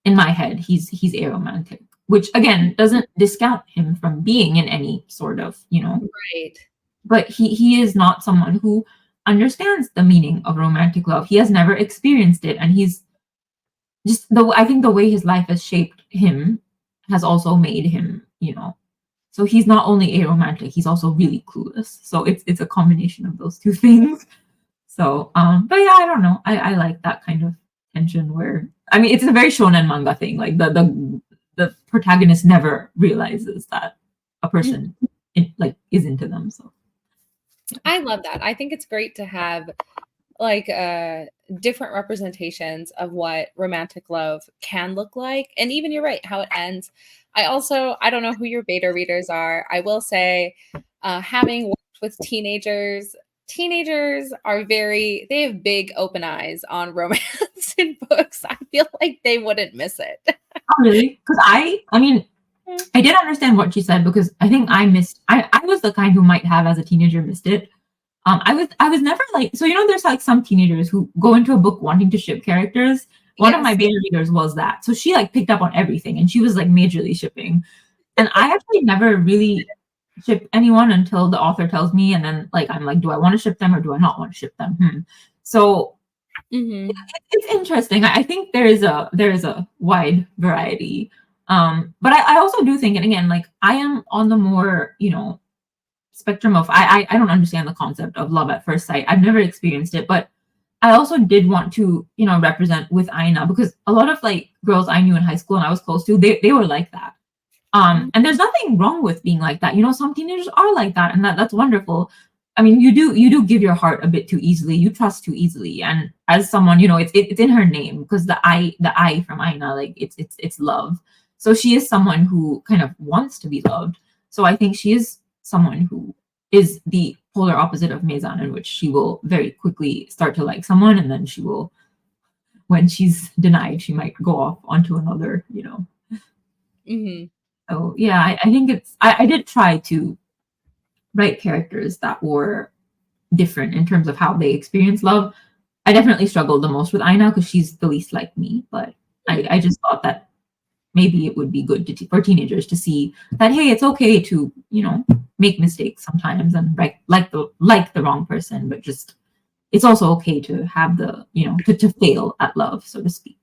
Speaker 2: in my head, he's aromantic, which again doesn't discount him from being in any sort of,
Speaker 1: Right.
Speaker 2: but he is not someone who understands the meaning of romantic love. He has never experienced it, and he's just I think the way his life has shaped him has also made him, so he's not only aromantic, he's also really clueless. So it's a combination of those two things. So but yeah, I don't know. I like that kind of tension where, I mean, it's a very shonen manga thing. Like the protagonist never realizes that a person is into them. So
Speaker 1: I love that. I think it's great to have like different representations of what romantic love can look like. And even you're right, how it ends. I don't know who your beta readers are. I will say, having worked with teenagers are they have big open eyes on romance in books. I feel like they wouldn't miss it.
Speaker 2: oh, really? Because I mean, I did understand what she said because I think I was the kind who might have as a teenager missed it. I was never like, so there's like some teenagers who go into a book wanting to ship characters. One of my
Speaker 1: Yes.
Speaker 2: beta readers was that. So she like picked up on everything and she was like majorly shipping. And I actually never really ship anyone until the author tells me, and then like I'm like, do I want to ship them or do I not want to ship them? So
Speaker 1: Hmm.
Speaker 2: it's interesting. I think there is a wide variety. But I also do think, and again, like I am on the more, spectrum of I don't understand the concept of love at first sight. I've never experienced it, but I also did want to, represent with Aina because a lot of like girls I knew in high school and I was close to, they were like that. And there's nothing wrong with being like that. Some teenagers are like that, and that's wonderful. I mean, you do give your heart a bit too easily. You trust too easily, and as someone, it's in her name because the I from Aina, like it's love. So she is someone who kind of wants to be loved. So I think she is someone who is the polar opposite of Maison, in which she will very quickly start to like someone, and then she will, when she's denied, she might go off onto another.
Speaker 1: Hmm.
Speaker 2: So yeah, I think I did try to write characters that were different in terms of how they experience love. I definitely struggled the most with Aina because she's the least like me, but I just thought that maybe it would be good for teenagers to see that, hey, it's okay to make mistakes sometimes and like the wrong person, but just it's also okay to have to fail at love, so to speak.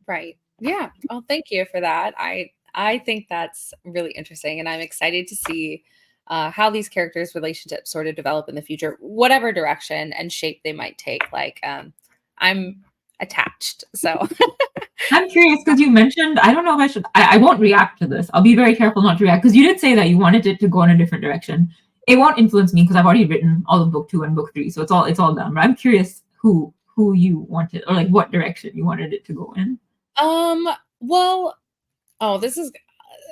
Speaker 1: Right. Yeah. Oh, thank you for that. I think that's really interesting, and I'm excited to see how these characters' relationships sort of develop in the future, whatever direction and shape they might take. Like, I'm attached, so
Speaker 2: I'm curious because you mentioned, I don't know if I won't react to this. I'll be very careful not to react because you did say that you wanted it to go in a different direction. It won't influence me because I've already written all of book two and book three, so it's all done. But I'm curious who you wanted, or like what direction you wanted it to go in.
Speaker 1: um. Well, oh, this is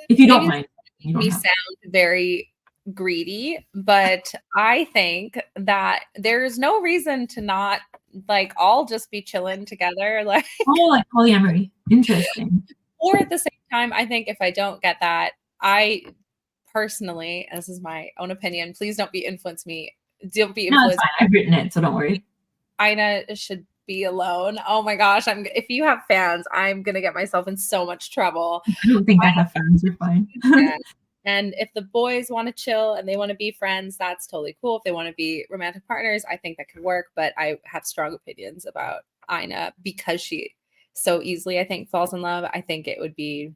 Speaker 2: If you don't
Speaker 1: maybe
Speaker 2: mind, you don't
Speaker 1: me
Speaker 2: have.
Speaker 1: sound very greedy, but I think that there's no reason to not like all just be chilling together. Like,
Speaker 2: Oh, like polyamory. Interesting.
Speaker 1: or at the same time, I think if I don't get that, I personally, this is my own opinion, please don't be influenced me. Don't be
Speaker 2: No, it's
Speaker 1: influenced.
Speaker 2: fine. I've written it, so don't worry.
Speaker 1: Ina should be alone. Oh my gosh, if you have fans, I'm gonna get myself in so much trouble.
Speaker 2: I don't think I have fans. You're fine.
Speaker 1: Yeah. And if the boys want to chill and they want to be friends, that's totally cool. If they want to be romantic partners, I think that could work. But I have strong opinions about Ina because she so easily, I think, falls in love. I think it would be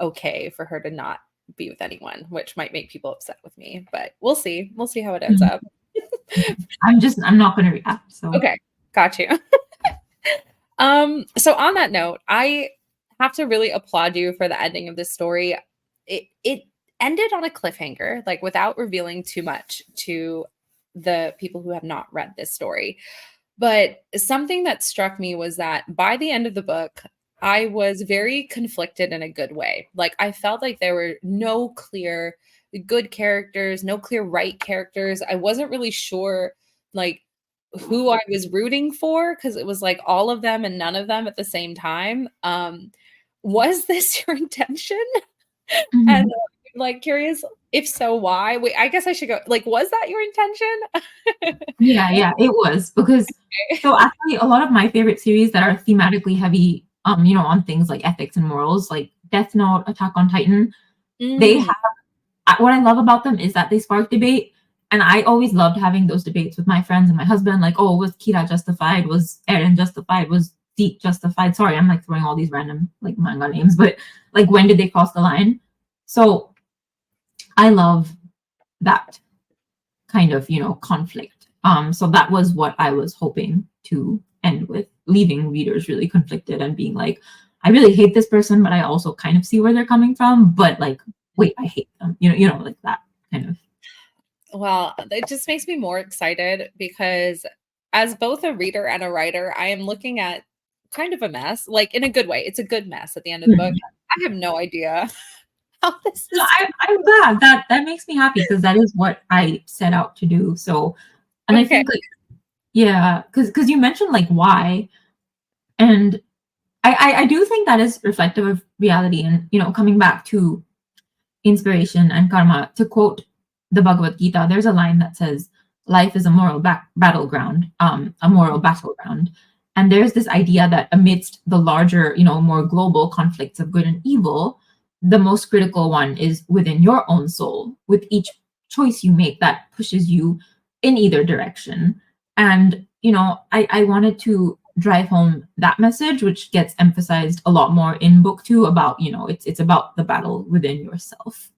Speaker 1: okay for her to not be with anyone, which might make people upset with me. But we'll see. We'll see how it ends up.
Speaker 2: I'm not going to react. So
Speaker 1: Okay, got you. So on that note, I have to really applaud you for the ending of this story. It ended on a cliffhanger, like without revealing too much to the people who have not read this story. But something that struck me was that by the end of the book, I was very conflicted in a good way. Like I felt like there were no clear good characters, no clear right characters. I wasn't really sure like who I was rooting for because it was like all of them and none of them at the same time. Was this your intention? And like curious if so, why? Wait, I guess I should go. Like, was that your intention?
Speaker 2: yeah, it was because so actually a lot of my favorite series that are thematically heavy, on things like ethics and morals, like Death Note, Attack on Titan, they have what I love about them is that they spark debate. And I always loved having those debates with my friends and my husband, like, oh, was Kira justified? Was Eren justified? Was Zeke justified? Sorry, I'm like throwing all these random like manga names, but like when did they cross the line? So I love that kind of, conflict. So that was what I was hoping to end with, leaving readers really conflicted and being like, I really hate this person, but I also kind of see where they're coming from. But like, wait, I hate them. Like that kind of.
Speaker 1: Well, it just makes me more excited because as both a reader and a writer, I am looking at kind of a mess, like in a good way. It's a good mess at the end of the book. I have no idea how this is.
Speaker 2: I'm glad that makes me happy because that is what I set out to do. So, and I think like, yeah, because you mentioned like why, and I do think that is reflective of reality, and coming back to inspiration and karma. To quote the Bhagavad Gita, there's a line that says, "Life is a moral battleground, a moral battleground." And there's this idea that amidst the larger, more global conflicts of good and evil, the most critical one is within your own soul, with each choice you make that pushes you in either direction. And, I wanted to drive home that message, which gets emphasized a lot more in book 2 about, it's about the battle within yourself,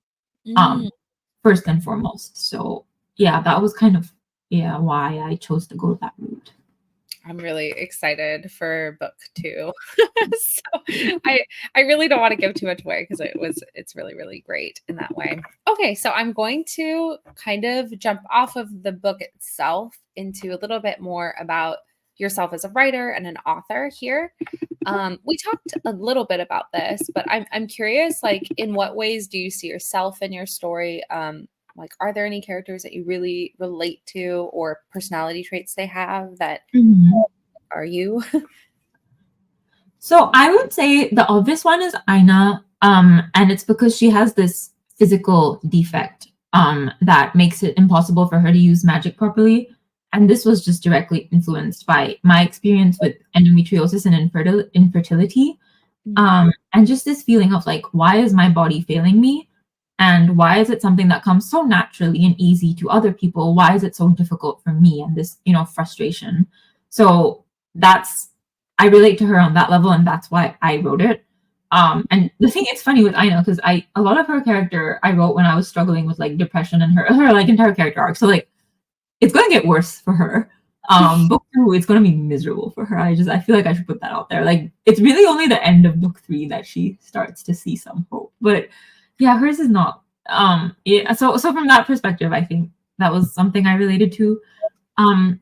Speaker 2: first and foremost. So yeah, that was kind of, why I chose to go that route.
Speaker 1: I'm really excited for book 2. So I really don't want to give too much away because it's really, really great in that way. Okay, so I'm going to kind of jump off of the book itself into a little bit more about yourself as a writer and an author here. We talked a little bit about this, but I'm curious, like, in what ways do you see yourself in your story? Like, are there any characters that you really relate to or personality traits they have that are you?
Speaker 2: So I would say the obvious one is Aina, and it's because she has this physical defect that makes it impossible for her to use magic properly. And this was just directly influenced by my experience with endometriosis and infertility. And just this feeling of like, why is my body failing me? And why is it something that comes so naturally and easy to other people? Why is it so difficult for me? And this, frustration. So I relate to her on that level, and that's why I wrote it. And the thing is funny with Aina, because a lot of her character I wrote when I was struggling with like depression and her like entire character arc. So like it's going to get worse for her. Book 2, it's going to be miserable for her. I feel like I should put that out there. Like it's really only the end of book 3 that she starts to see some hope. But yeah, hers is not. So from that perspective, I think that was something I related to. Arana,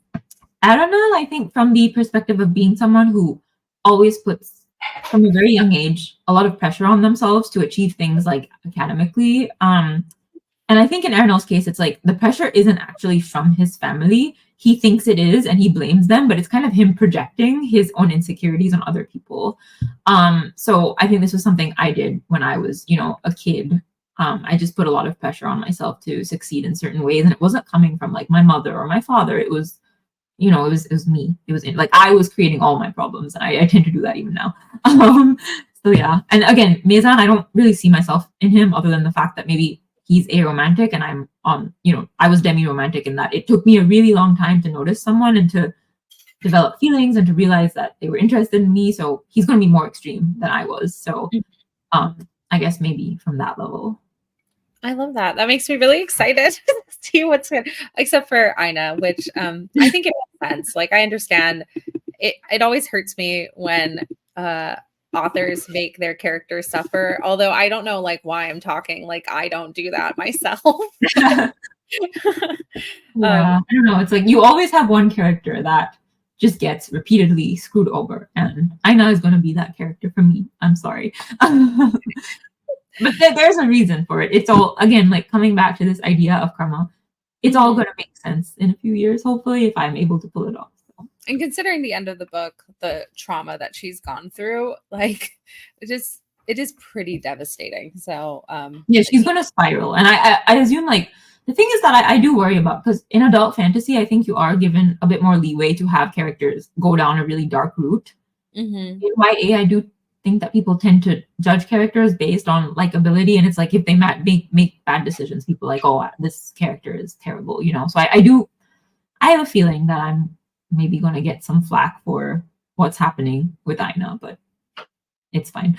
Speaker 2: I think from the perspective of being someone who always puts, from a very young age, a lot of pressure on themselves to achieve things like academically. And I think in Arnold's case, it's like the pressure isn't actually from his family. He thinks it is, and he blames them, but it's kind of him projecting his own insecurities on other people. So I think this was something I did when I was, a kid. I just put a lot of pressure on myself to succeed in certain ways, and it wasn't coming from like my mother or my father. It was, it was me. It was like I was creating all my problems, and I tend to do that even now. So yeah, and again, Mezan, I don't really see myself in him other than the fact that maybe he's aromantic and I'm I was demi-romantic in that it took me a really long time to notice someone and to develop feelings and to realize that they were interested in me. So he's going to be more extreme than I was. So I guess maybe from that level.
Speaker 1: I love that. That makes me really excited to see what's good, except for Ina, which I think it makes sense. Like I understand it. It always hurts me when authors make their characters suffer. Although I don't know like why I'm talking. Like I don't do that myself.
Speaker 2: Yeah, I don't know. It's like you always have one character that just gets repeatedly screwed over, and Ina is going to be that character for me. I'm sorry. But there's a reason for it. It's all, again, like coming back to this idea of karma, it's all going to make sense in a few years, hopefully, if I'm able to pull it off. So.
Speaker 1: And considering the end of the book, the trauma that she's gone through, like it is pretty devastating. So
Speaker 2: yeah, she's going to spiral. And I assume like the thing is that I do worry about, because in adult fantasy, I think you are given a bit more leeway to have characters go down a really dark route. In YA, I do think that people tend to judge characters based on likability, and it's like if they make bad decisions, people are like, oh, this character is terrible, So I have a feeling that I'm maybe going to get some flack for what's happening with Ina, but it's fine.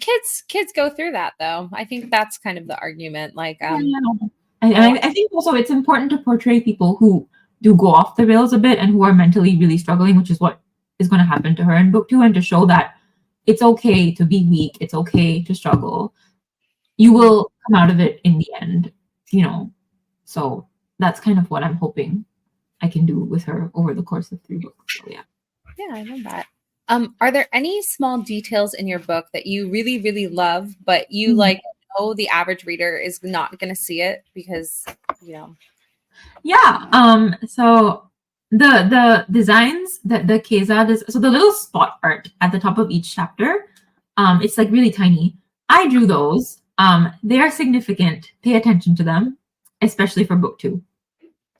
Speaker 1: Kids go through that though. I think that's kind of the argument. Like,
Speaker 2: I think also it's important to portray people who do go off the rails a bit and who are mentally really struggling, which is what is going to happen to her in book 2, and to show that it's okay to be weak, it's okay to struggle. You will come out of it in the end, So that's kind of what I'm hoping I can do with her over the course of 3 books. So yeah.
Speaker 1: Yeah, I love that. Are there any small details in your book that you really, really love, but you the average reader is not going to see it because,
Speaker 2: Yeah. So the designs, the Keza, so the little spot art at the top of each chapter, it's like really tiny. I drew those. They are significant. Pay attention to them, especially for book 2.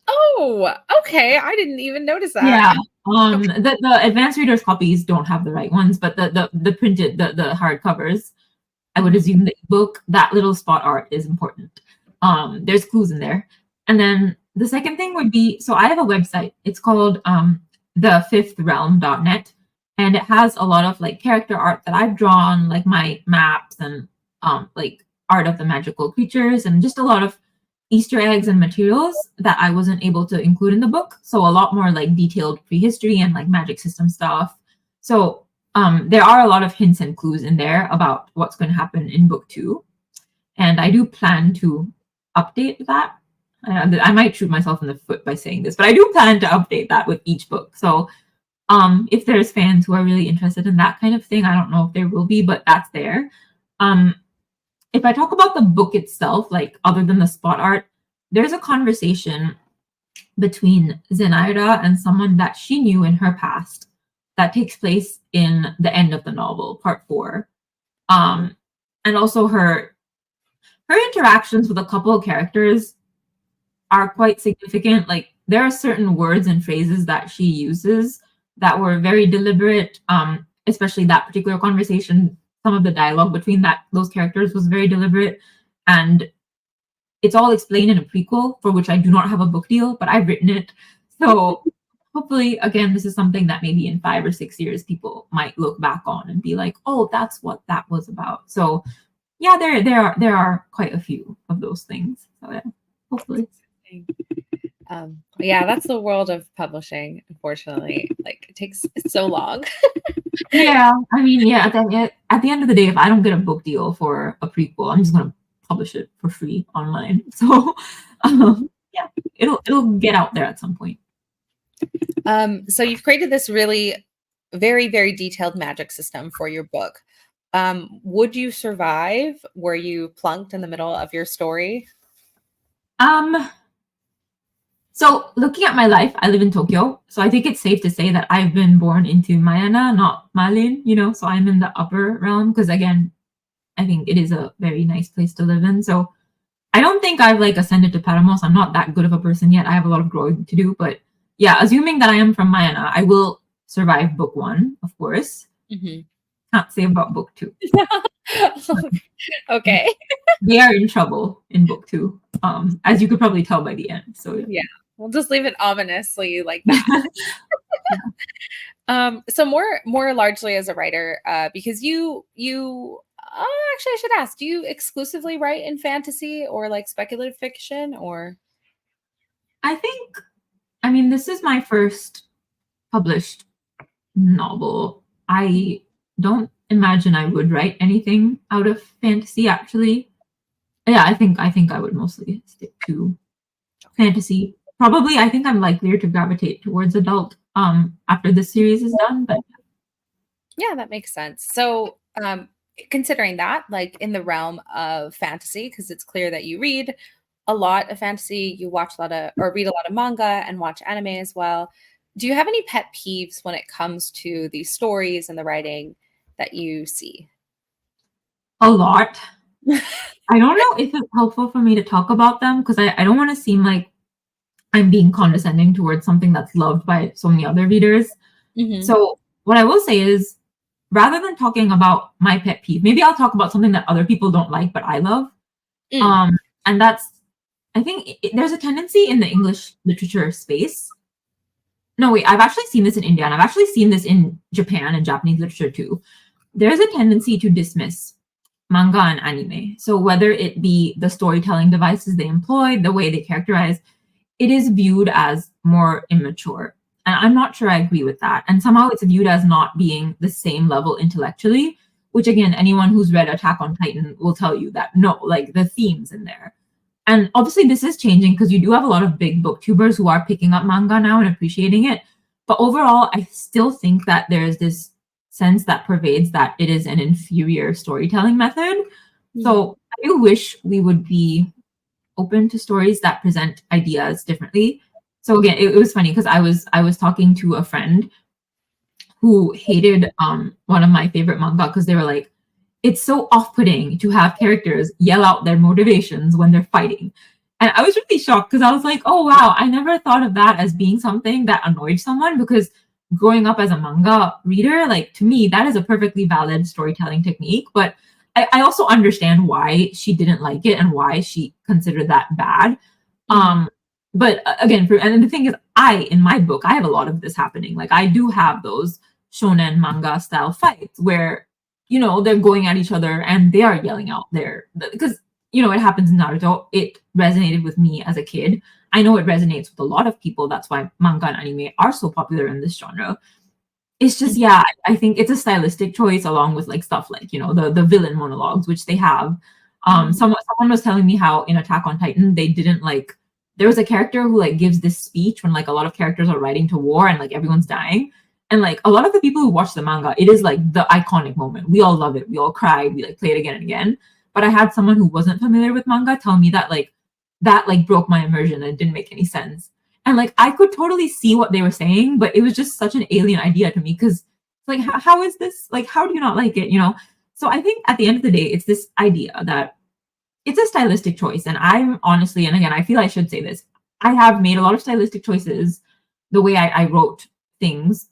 Speaker 1: Oh, okay. I didn't even notice that.
Speaker 2: Yeah. The advanced readers copies don't have the right ones, but the printed, the hard covers, I would assume the book, that little spot art is important. There's clues in there. And then the second thing would be, so I have a website. It's called thefifthrealm.net, and it has a lot of like character art that I've drawn, like my maps and like art of the magical creatures, and just a lot of Easter eggs and materials that I wasn't able to include in the book. So a lot more like detailed prehistory and like magic system stuff. So there are a lot of hints and clues in there about what's going to happen in book 2. And I do plan to update that. I might shoot myself in the foot by saying this, but I do plan to update that with each book. So if there's fans who are really interested in that kind of thing, I don't know if there will be, but that's there. If I talk about the book itself, like other than the spot art, there's a conversation between Zenaida and someone that she knew in her past that takes place in the end of the novel, part 4. And also her interactions with a couple of characters are quite significant. Like there are certain words and phrases that she uses that were very deliberate, especially that particular conversation. Some of the dialogue between those characters was very deliberate, and it's all explained in a prequel for which I do not have a book deal, but I've written it. So hopefully, again, this is something that maybe in 5 or 6 years people might look back on and be like, oh, that's what that was about. So yeah, there are quite a few of those things. So yeah, hopefully.
Speaker 1: Yeah, that's the world of publishing, unfortunately. Like it takes so long.
Speaker 2: Yeah, I mean, yeah, at the end of the day, if I don't get a book deal for a prequel, I'm just gonna publish it for free online. So yeah, it'll get out there at some point.
Speaker 1: So you've created this really very, very detailed magic system for your book. Would you survive? Were you plunked in the middle of your story?
Speaker 2: So looking at my life, I live in Tokyo. So I think it's safe to say that I've been born into Mayana, not Malin, so I'm in the upper realm because again, I think it is a very nice place to live in. So I don't think I've like ascended to Paramos. I'm not that good of a person yet. I have a lot of growing to do. But yeah, assuming that I am from Mayana, I will survive book 1, of course.
Speaker 1: Mhm.
Speaker 2: Can't say about book 2.
Speaker 1: Okay.
Speaker 2: They are in trouble in book 2, as you could probably tell by the end. So
Speaker 1: Yeah. We'll just leave it ominously like that.
Speaker 2: yeah.
Speaker 1: So more largely as a writer, because you actually I should ask, do you exclusively write in fantasy or like speculative fiction or
Speaker 2: I think, I mean, this is my first published novel. I don't imagine I would write anything out of fantasy actually. Yeah, I think I would mostly stick to fantasy. Probably I think I'm likelier to gravitate towards adult after this series is done, but
Speaker 1: yeah, that makes sense. So, considering that, like in the realm of fantasy, because it's clear that you read a lot of fantasy, you watch a lot of or read a lot of manga and watch anime as well. Do you have any pet peeves when it comes to the stories and the writing that you see?
Speaker 2: a lot. I don't know if it's helpful for me to talk about them because I don't want to seem like I'm being condescending towards something that's loved by so many other readers.
Speaker 1: Hmm.
Speaker 2: So what I will say is rather than talking about my pet peeve, maybe I'll talk about something that other people don't like but I love.
Speaker 1: Mm,
Speaker 2: Um, and that's I think there's a tendency in the English literature space. No, wait, I've actually seen this in India and I've actually seen this in Japan and Japanese literature too. There's a tendency to dismiss manga and anime. So whether it be the storytelling devices they employ, the way they characterize, it is viewed as more immature. And I'm not sure I agree with that. And somehow it's viewed as not being the same level intellectually, which again, anyone who's read Attack on Titan will tell you that no, like the themes in there. And obviously this is changing because you do have a lot of big booktubers who are picking up manga now and appreciating it. But overall, I still think that there's this sense that pervades that it is an inferior storytelling method.
Speaker 1: mhm,
Speaker 2: So I do wish we would be open to stories that present ideas differently. So again, it was funny because I was talking to a friend who hated one of my favorite manga because they were like, it's so off-putting to have characters yell out their motivations when they're fighting. And I was really shocked because I was like, oh wow, I never thought of that as being something that annoyed someone because growing up as a manga reader, like to me, that is a perfectly valid storytelling technique. But I also understand why she didn't like it and why she considered that bad.
Speaker 1: mhm,
Speaker 2: Um, but again, and the thing is, in my book, I have a lot of this happening. Like I do have those shonen manga style fights where they're going at each other and they are yelling out there because it happens in Naruto. It resonated with me as a kid. I know it resonates with a lot of people. That's why manga and anime are so popular in this genre. It's just,
Speaker 1: mhm,
Speaker 2: yeah, I think it's a stylistic choice along with like stuff like the villain monologues which they have.
Speaker 1: mhm,
Speaker 2: Someone was telling me how in Attack on Titan they didn't like there was a character who like gives this speech when like a lot of characters are riding to war and like everyone's dying. And like a lot of the people who watch the manga, it is like the iconic moment. We all love it. We all cried. We like play it again and again. But I had someone who wasn't familiar with manga tell me that broke my immersion and it didn't make any sense. And like I could totally see what they were saying, but it was just such an alien idea to me because like how is this like how do you not like it? So I think at the end of the day, it's this idea that it's a stylistic choice. And I'm honestly, and again, I feel I should say this, I have made a lot of stylistic choices the way I wrote things.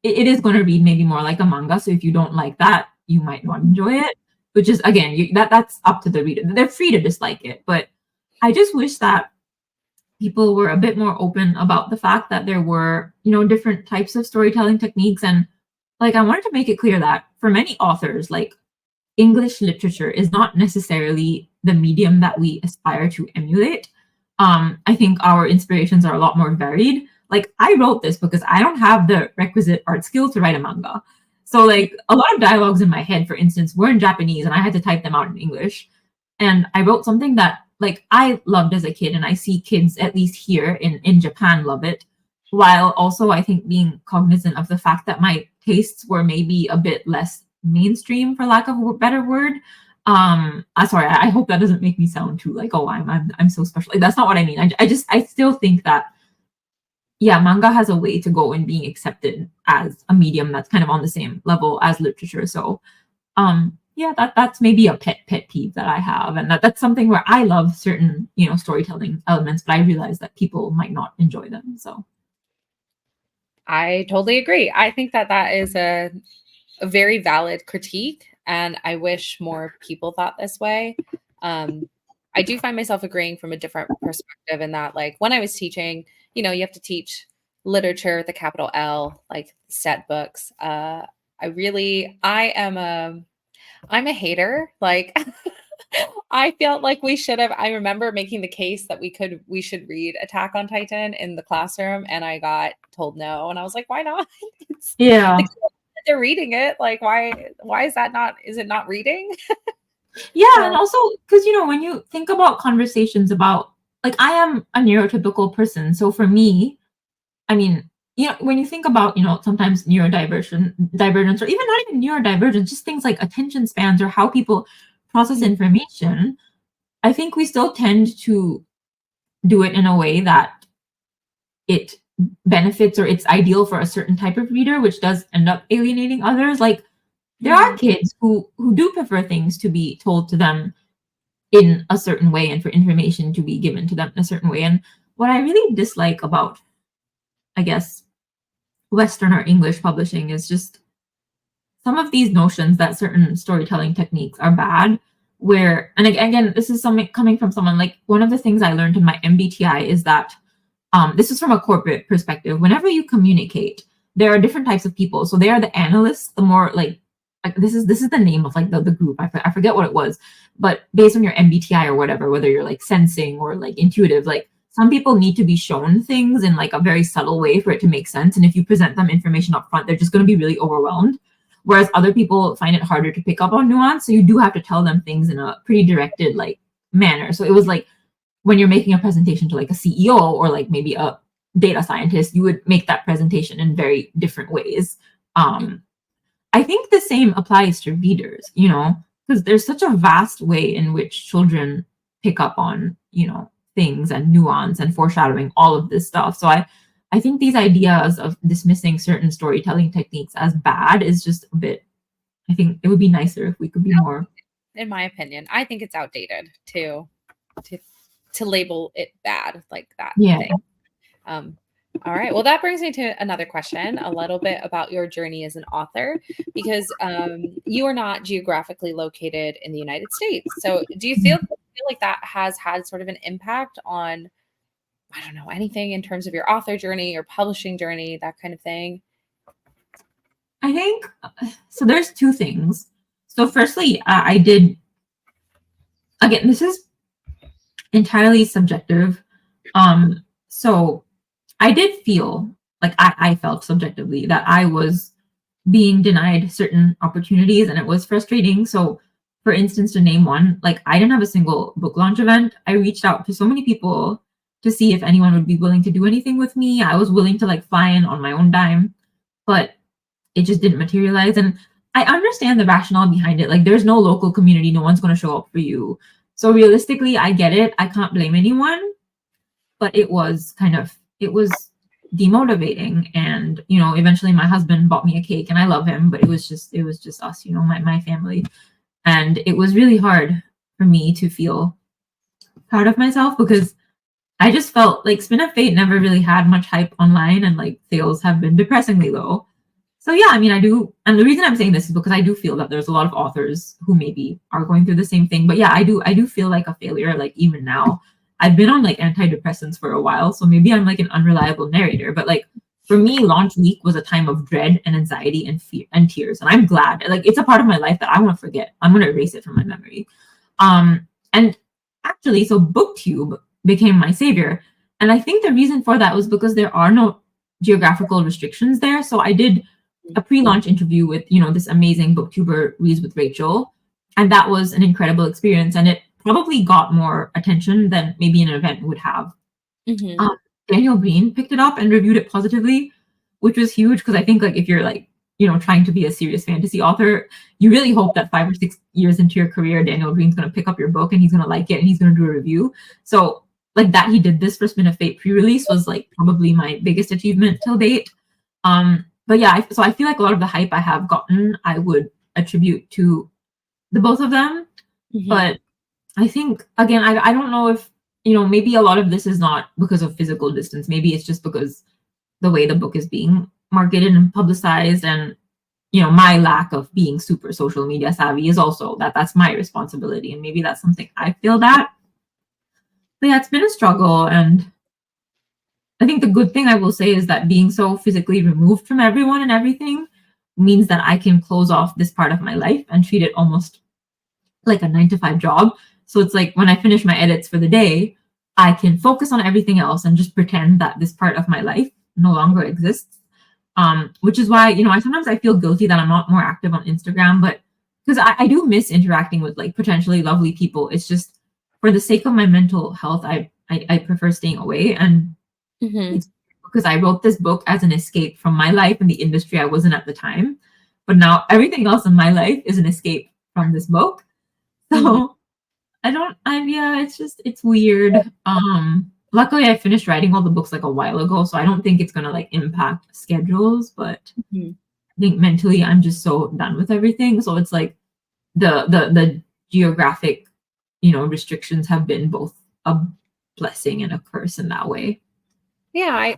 Speaker 2: It is going to read maybe more like a manga. So if you don't like that, you might not enjoy it. Which is again, that's up to the reader. They're free to dislike it. But I just wish that people were a bit more open about the fact that there were, different types of storytelling techniques. And like I wanted to make it clear that for many authors, like English literature is not necessarily the medium that we aspire to emulate. I think our inspirations are a lot more varied. Like I wrote this because I don't have the requisite art skill to write a manga. So like a lot of dialogues in my head, for instance, were in Japanese and I had to type them out in English. And I wrote something that like I loved as a kid and I see kids at least here in Japan love it. While also I think being cognizant of the fact that my tastes were maybe a bit less mainstream for lack of a better word. Sorry, I hope that doesn't make me sound too like, oh, I'm so special. Like that's not what I mean. I still think that yeah, manga has a way to go in being accepted as a medium that's kind of on the same level as literature. So yeah, that's maybe a pet peeve that I have, and that's something where I love certain, storytelling elements, but I realize that people might not enjoy them. So
Speaker 1: I totally agree. I think that that is a very valid critique, and I wish more people thought this way. Um, I do find myself agreeing from a different perspective in that, like, when I was teaching, you have to teach literature with a capital L, like set books. I'm a hater. Like, I felt like we should have. I remember making the case that we should read Attack on Titan in the classroom, and I got told no, and I was like, why not? It's the
Speaker 2: yeah,
Speaker 1: kids, they're reading it. Like, why is that not? Is it not reading?
Speaker 2: yeah, and
Speaker 1: So,
Speaker 2: also because when you think about conversations about, like, I am a neurotypical person, so for me, I mean, when you think about, sometimes divergence, or even not even neurodivergence, just things like attention spans or how people process
Speaker 1: mhm,
Speaker 2: information, I think we still tend to do it in a way that it benefits or it's ideal for a certain type of reader, which does end up alienating others. Like, there are
Speaker 1: mhm.
Speaker 2: kids who do prefer things to be told to them in a certain way and for information to be given to them in a certain way. And what I really dislike about, I guess, Western or English publishing is just some of these notions that certain storytelling techniques are bad. Where, and again, this is something coming from someone, like, one of the things I learned in my MBTI is that, this is from a corporate perspective. Whenever you communicate, there are different types of people. So they are the analysts, the more like this is the name of, like, the group. I forget what it was, but based on your MBTI or whatever, whether you're like sensing or like intuitive, like, some people need to be shown things in like a very subtle way for it to make sense. And if you present them information up front, they're just going to be really overwhelmed. Whereas other people find it harder to pick up on nuance. So you do have to tell them things in a pretty directed, like, manner. So it was like, when you're making a presentation to like a CEO or like maybe a data scientist, you would make that presentation in very different ways. Um, I think the same applies to readers, because there's such a vast way in which children pick up on, things and nuance and foreshadowing, all of this stuff. So I think these ideas of dismissing certain storytelling techniques as bad is just a bit, I think it would be nicer if we could be more.
Speaker 1: In my opinion, I think it's outdated to to label it bad like that
Speaker 2: Yeah.
Speaker 1: thing. Um, all right. Well, that brings me to another question, a little bit about your journey as an author, because you are not geographically located in the United States. So, do you feel like that has had sort of an impact on, I don't know, anything in terms of your author journey or publishing journey, that kind of thing?
Speaker 2: I think so. There's two things. So, firstly, I did, again, this is entirely subjective. So I did feel like I felt subjectively that I was being denied certain opportunities, and it was frustrating. So, for instance, to name one, like, I didn't have a single book launch event. I reached out to so many people to see if anyone would be willing to do anything with me. I was willing to like fly in on my own dime, but it just didn't materialize. And I understand the rationale behind it. Like, there's no local community, no one's going to show up for you. So realistically, I get it. I can't blame anyone, but it was demotivating. And, eventually my husband bought me a cake, and I love him, but it was just us, my family. And it was really hard for me to feel proud of myself, because I just felt like Spin of Fate never really had much hype online, and like sales have been depressingly low. So yeah, I mean, I do, and the reason I'm saying this is because I do feel that there's a lot of authors who maybe are going through the same thing. But yeah, I do feel like a failure. Like, even now, I've been on like antidepressants for a while, so maybe I'm like an unreliable narrator. But like, for me, launch week was a time of dread and anxiety and fear and tears. And I'm glad, like, it's a part of my life that I want to forget. I'm gonna erase it from my memory. And actually, so BookTube became my savior. And I think the reason for that was because there are no geographical restrictions there. So I did a pre-launch interview with, this amazing booktuber, Reads with Rachel. And that was an incredible experience. And it probably got more attention than maybe an event would have.
Speaker 1: Hmm.
Speaker 2: Daniel Green picked it up and reviewed it positively, which was huge, because I think, like, if you're like, trying to be a serious fantasy author, you really hope that 5 or 6 years into your career, Daniel Green's going to pick up your book and he's going to like it and he's going to do a review. So, like, that he did this for Spin of Fate pre-release was like probably my biggest achievement till date. But yeah, so I feel like a lot of the hype I have gotten, I would attribute to the both of them.
Speaker 1: Mhm.
Speaker 2: But I think again, I don't know if maybe a lot of this is not because of physical distance. Maybe it's just because the way the book is being marketed and publicized, and my lack of being super social media savvy is also that's my responsibility, and maybe that's something I feel that. But yeah, it's been a struggle, and I think the good thing I will say is that being so physically removed from everyone and everything means that I can close off this part of my life and treat it almost like a 9 to 5 job. So it's like when I finish my edits for the day, I can focus on everything else and just pretend that this part of my life no longer exists. Which is why, I feel guilty that I'm not more active on Instagram, but because I do miss interacting with like potentially lovely people. It's just for the sake of my mental health, I prefer staying away. And
Speaker 1: Mhm.
Speaker 2: it's because I wrote this book as an escape from my life and the industry I was in at the time. But now everything else in my life is an escape from this book.
Speaker 1: Mhm.
Speaker 2: So yeah, it's weird. Luckily I finished writing all the books like a while ago, so I don't think it's gonna like impact schedules, but
Speaker 1: Mhm.
Speaker 2: I think mentally I'm just so done with everything. So it's like the geographic, restrictions have been both a blessing and a curse in that way.
Speaker 1: Yeah,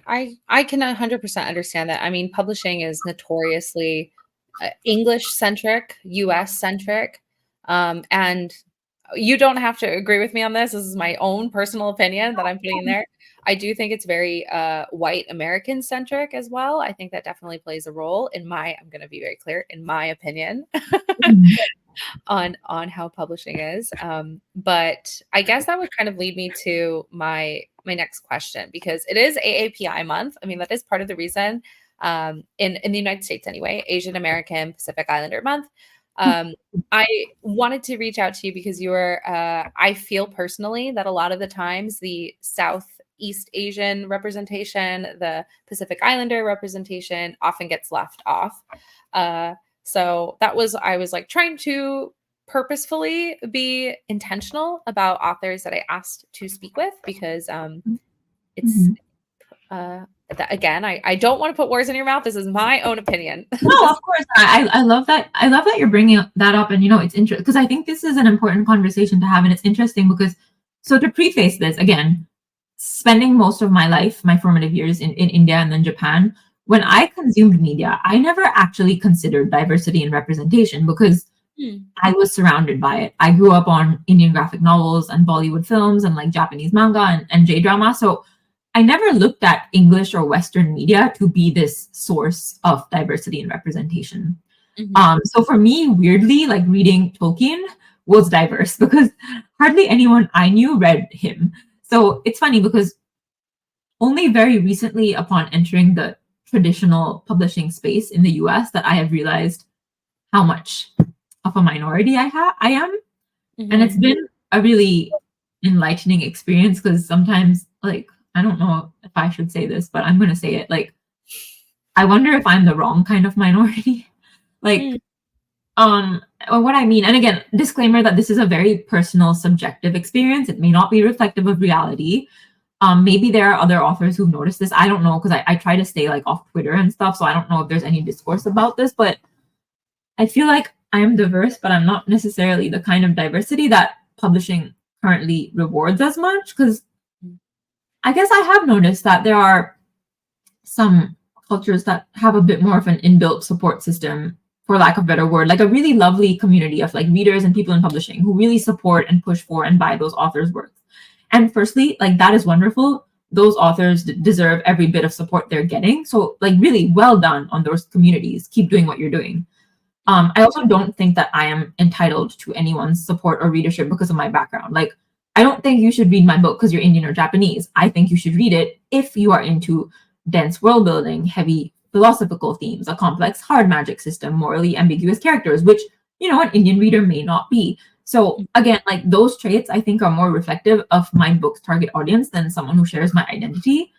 Speaker 1: I can 100% understand that. I mean, publishing is notoriously English centric, US centric, and you don't have to agree with me on this. This is my own personal opinion that I'm putting in there. I do think it's very white American centric as well. I think that definitely plays a role in my. I'm going to be very clear in my opinion.
Speaker 2: Mhm.
Speaker 1: On how publishing is. But I guess that would kind of lead me to my next question because it is AAPI month. I mean, that is part of the reason in the United States anyway, Asian American Pacific Islander month. Um, I wanted to reach out to you because you're I feel personally that a lot of the times the Southeast Asian representation, the Pacific Islander representation often gets left off. Uh, so that was, I was like trying to purposefully be intentional about authors that I asked to speak with because it's
Speaker 2: Mhm.
Speaker 1: that, again, I don't want to put words in your mouth. This is my own opinion.
Speaker 2: No, of course. I love that. I love that you're bringing that up, and it's interesting because I think this is an important conversation to have, and it's interesting because so to preface this again, spending most of my life, my formative years in India and then Japan, when I consumed media, I never actually considered diversity and representation because
Speaker 1: Hmm.
Speaker 2: I was surrounded by it. I grew up on Indian graphic novels and Bollywood films and like Japanese manga and J drama. So I never looked at English or Western media to be this source of diversity and representation.
Speaker 1: Mhm.
Speaker 2: So for me, weirdly, like reading Tolkien was diverse because hardly anyone I knew read him. So it's funny because only very recently, upon entering the traditional publishing space in the US, that I have realized how much of a minority I am. And it's
Speaker 1: Mhm.
Speaker 2: been a really enlightening experience because sometimes, like, I don't know if I should say this, but I'm going to say it. Like, I wonder if I'm the wrong kind of minority.
Speaker 1: Mm.
Speaker 2: Like, or what I mean, and again, disclaimer that this is a very personal, subjective experience. It may not be reflective of reality. Maybe there are other authors who've noticed this. I don't know because I try to stay like off Twitter and stuff, so I don't know if there's any discourse about this. But I feel like I am diverse, but I'm not necessarily the kind of diversity that publishing currently rewards as much. Because I guess I have noticed that there are some cultures that have a bit more of an inbuilt support system, for lack of a better word, like a really lovely community of like readers and people in publishing who really support and push for and buy those authors' works. And firstly, like that is wonderful. Those authors deserve every bit of support they're getting. So, like, really well done on those communities. Keep doing what you're doing.
Speaker 1: Mhm.
Speaker 2: I also don't think that I am entitled to anyone's support or readership because of my background. Like, I don't think you should read my book because you're Indian or Japanese. I think you should read it if you are into dense world building, heavy philosophical themes, a complex hard magic system, morally ambiguous characters, which, an Indian reader may not be. So, again, like those traits I think are more reflective of my book's target audience than someone who shares my identity.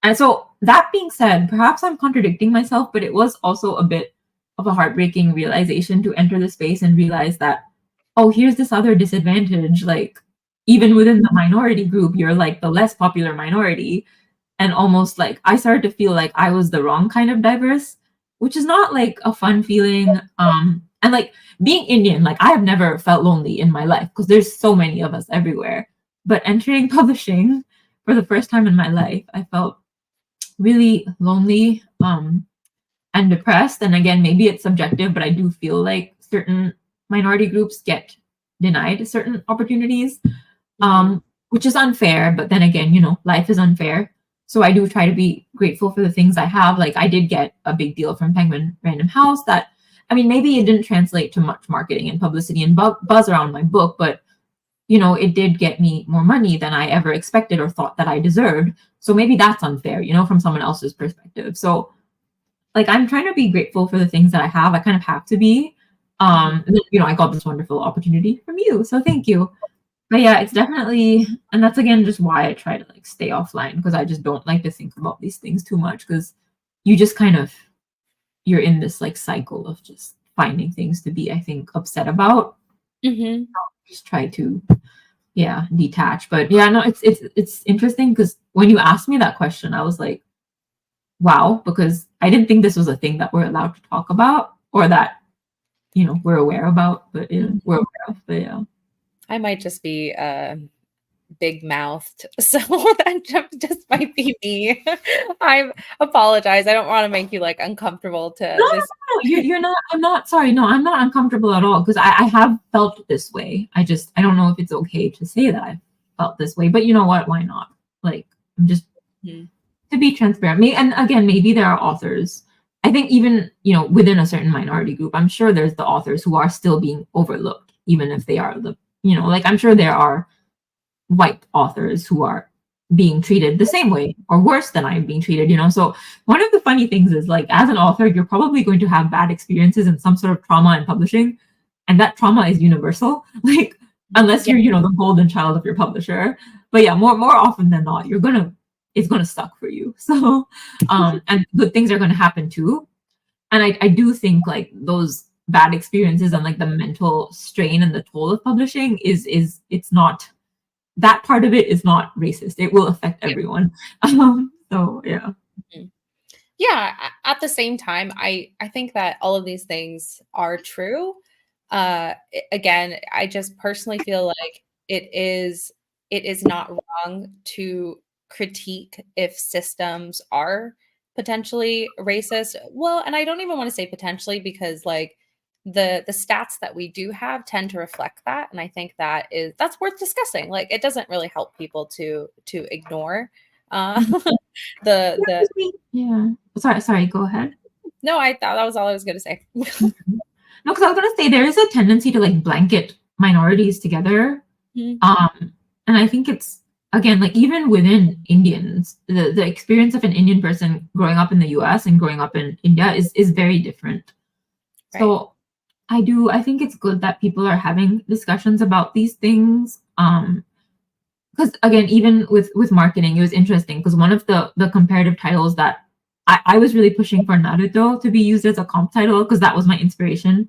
Speaker 2: And so, that being said, perhaps I'm contradicting myself, but it was also a bit of a heartbreaking realization to enter the space and realize that, oh, here's this other disadvantage. Like, even
Speaker 1: Mm.
Speaker 2: within the minority group, you're like the less popular minority. And almost like I started to feel like I was the wrong kind of diverse, which is not like a fun feeling. And like being Indian, like I have never felt lonely in my life because there's so many of us everywhere. But entering publishing for the first time in my life, I felt really lonely and depressed. And again, maybe it's subjective, but I do feel like certain minority groups get denied certain opportunities, which is unfair. But then again, you know, life is unfair. So I do try to be grateful for the things I have. Like I did get a big deal from Penguin Random House that, I mean, maybe it didn't translate to much marketing and publicity and buzz around my book, but you know, it did get me more money than I ever expected or thought that I deserved. So maybe that's unfair, you know, from someone else's perspective. So like I'm trying to be grateful for the things that I have. I kind of have to be. And then, you know, I got this wonderful opportunity from you. So thank you. But yeah, it's definitely, and that's again just why I try to like stay offline because I just don't like to think about these things too much because you just kind of you're in this like cycle of just finding things to be, I think, upset about. Just try to detach. But yeah, no, it's interesting because when you asked me that question, I was like, wow, because I didn't think this was a thing that we're allowed to talk about or that, you know, we're aware about, but we're aware of. But yeah.
Speaker 1: I might just be big mouthed, so that just might be me. I apologize. I don't want to make you like uncomfortable to
Speaker 2: No,
Speaker 1: this.
Speaker 2: you're not. I'm not sorry. No, I'm not uncomfortable at all because I have felt this way. I don't know if it's okay to say that I felt this way, but you know what? Why not? Like, I'm just to be transparent. And again, maybe there are authors. I think even, you know, within a certain minority group, I'm sure there's the authors who are still being overlooked, even if they are the, you know, like I'm sure there are white authors who are being treated the same way or worse than I'm being treated, you know. So one of the funny things is like as an author, you're probably going to have bad experiences and some sort of trauma in publishing. And that trauma is universal. Like unless you're, you know, the golden child of your publisher. But yeah, more often than not, it's gonna suck for you. So and good things are gonna happen too. And I do think like those bad experiences and like the mental strain and the toll of publishing is it's not that part of it is not racist. It will affect everyone. So yeah.
Speaker 1: Yeah, at the same time, I think that all of these things are true. Again, I just personally feel like it is not wrong to critique if systems are potentially racist. Well, and I don't even want to say potentially because like the stats that we do have tend to reflect that, and I think that's worth discussing. Like it doesn't really help people to ignore the
Speaker 2: Yeah. Sorry, go ahead.
Speaker 1: no, I thought that was all I was gonna say.
Speaker 2: No, because I was gonna say there is a tendency to like blanket minorities together. And I think it's again like even within Indians, the experience of an Indian person growing up in the US and growing up in India is very different.
Speaker 1: Right.
Speaker 2: So I think it's good that people are having discussions about these things. Because again, even with marketing, it was interesting because one of the comparative titles that I was really pushing for Naruto to be used as a comp title because that was my inspiration.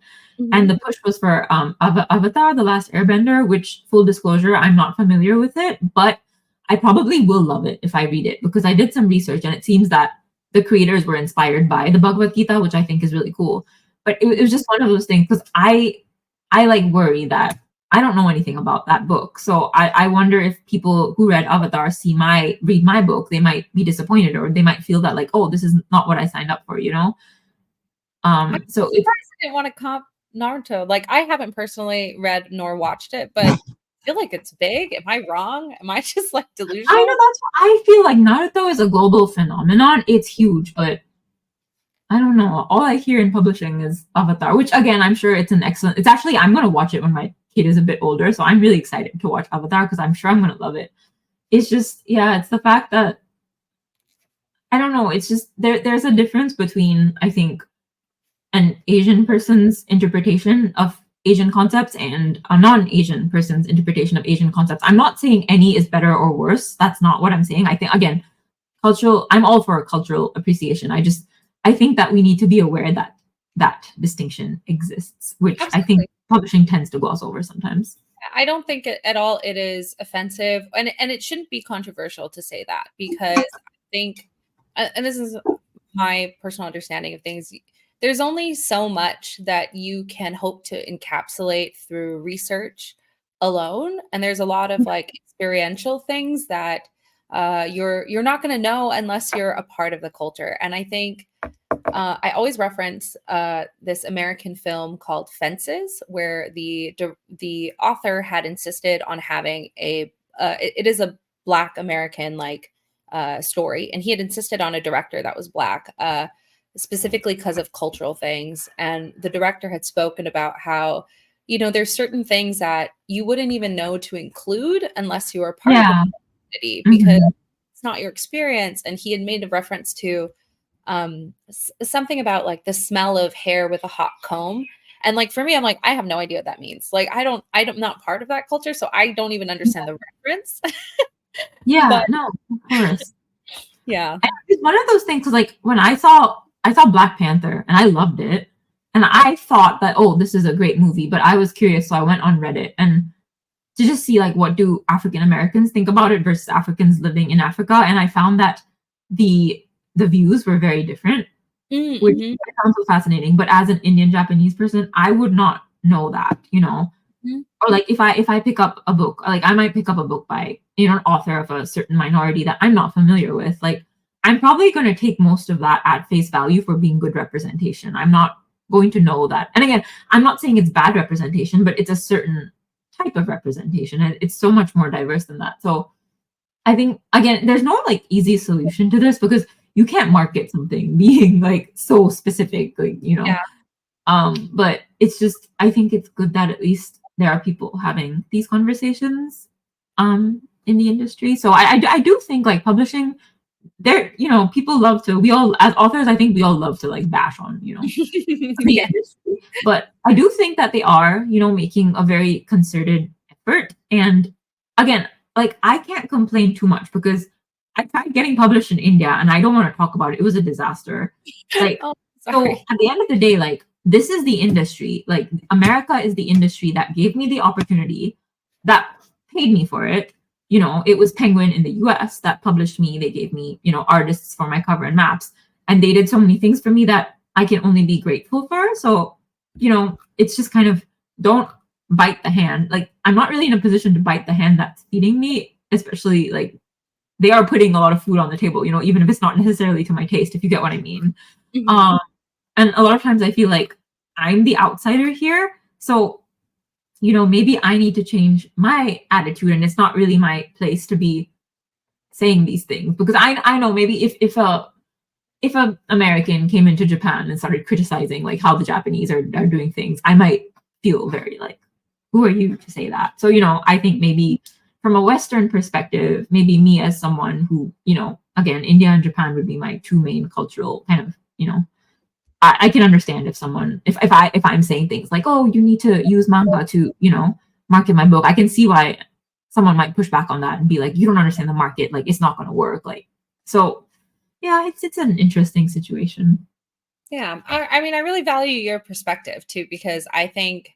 Speaker 2: And the push was for Avatar, The Last Airbender, which full disclosure, I'm not familiar with it, but I probably will love it if I read it because I did some research and it seems that the creators were inspired by the Bhagavad Gita, which I think is really cool. But it was just one of those things because I like worry that I don't know anything about that book. So I wonder if people who read Avatar read my book, they might be disappointed or they might feel that like, oh, this is not what I signed up for, you know? So
Speaker 1: I didn't want to comp Naruto. Like I haven't personally read nor watched it, but I feel like it's big. Am I wrong? Am I just like
Speaker 2: I know
Speaker 1: delusional?
Speaker 2: that's what I feel like Naruto is a global phenomenon. It's huge, but I don't know. All I hear in publishing is Avatar, which again, I'm sure it's actually, I'm going to watch it when my kid is a bit older. So I'm really excited to watch Avatar because I'm sure I'm going to love it. It's just, yeah, it's the fact that, I don't know. It's just, there's a difference between, I think, an Asian person's interpretation of Asian concepts and a non-Asian person's interpretation of Asian concepts. I'm not saying any is better or worse. That's not what I'm saying. I think, again, I'm all for cultural appreciation. I think that we need to be aware that that distinction exists, which I think publishing tends to gloss over sometimes.
Speaker 1: I don't think at all it is offensive, and it shouldn't be controversial to say that because I think, and this is my personal understanding of things. there's only so much that you can hope to encapsulate through research alone, and there's a lot of like experiential things that you're not going to know unless you're a part of the culture. And I think I always reference this American film called Fences, where the author had insisted on having it is a Black American like story, and he had insisted on a director that was Black, specifically because of cultural things. And the director had spoken about how, there's certain things that you wouldn't even know to include unless you were part of the
Speaker 2: Yeah.
Speaker 1: community, because
Speaker 2: Mhm.
Speaker 1: it's not your experience. And he had made a reference to something about like the smell of hair with a hot comb. And like for me, I'm like, I have no idea what that means. Like I'm not part of that culture, so I don't even understand the reference.
Speaker 2: Yeah,
Speaker 1: But
Speaker 2: no, of course.
Speaker 1: yeah.
Speaker 2: And it's one of those things, 'cause, like, when I saw Black Panther, and I loved it, and I thought that, "Oh, this is a great movie," but I was curious, so I went on Reddit and to just see, like, what do African Americans think about it versus Africans living in Africa, and I found that the the views were very different, which
Speaker 1: Mm-hmm.
Speaker 2: I found so fascinating. But as an Indian Japanese person, I would not know that, you know? Or like if I pick up a book, like I might pick up a book by, an author of a certain minority that I'm not familiar with, like I'm probably going to take most of that at face value for being good representation. I'm not going to know that. And again, I'm not saying it's bad representation, but it's a certain type of representation, and it's so much more diverse than that. So I think again, there's no like easy solution to this because you can't market something being like so specific, like,
Speaker 1: Yeah.
Speaker 2: but it's just I think it's good that at least there are people having these conversations in the industry. So I do think like publishing there, people love to we all as authors, I think we all love to like bash on, the
Speaker 1: Yeah.
Speaker 2: industry. But I do think that they are, making a very concerted effort. And again, like I can't complain too much because I tried getting published in India and I don't want to talk about it. It was a disaster. Like,
Speaker 1: Oh,
Speaker 2: so
Speaker 1: sorry.
Speaker 2: at the end of the day, like this is the industry. Like America is the industry that gave me the opportunity, that paid me for it. It was Penguin in the US that published me. They gave me, artists for my cover and maps. And they did so many things for me that I can only be grateful for. So, it's just kind of don't bite the hand. Like, I'm not really in a position to bite the hand that's feeding me, especially like they are putting a lot of food on the table, even if it's not necessarily to my taste, if you get what I mean.
Speaker 1: Mhm.
Speaker 2: Um, and a lot of times I feel like I'm the outsider here. So, maybe I need to change my attitude, and it's not really my place to be saying these things because I know maybe if a American came into Japan and started criticizing like how the Japanese are doing things, I might feel very like, who are you to say that? So, I think maybe from a Western perspective, maybe me as someone who, again, India and Japan would be my two main cultural kind of, I can understand if someone if I'm saying things like, oh, you need to use manga to, market my book. I can see why someone might push back on that and be like, you don't understand the market, like it's not gonna work. Like so yeah, it's an interesting situation.
Speaker 1: Yeah. I mean, I really value your perspective too, because I think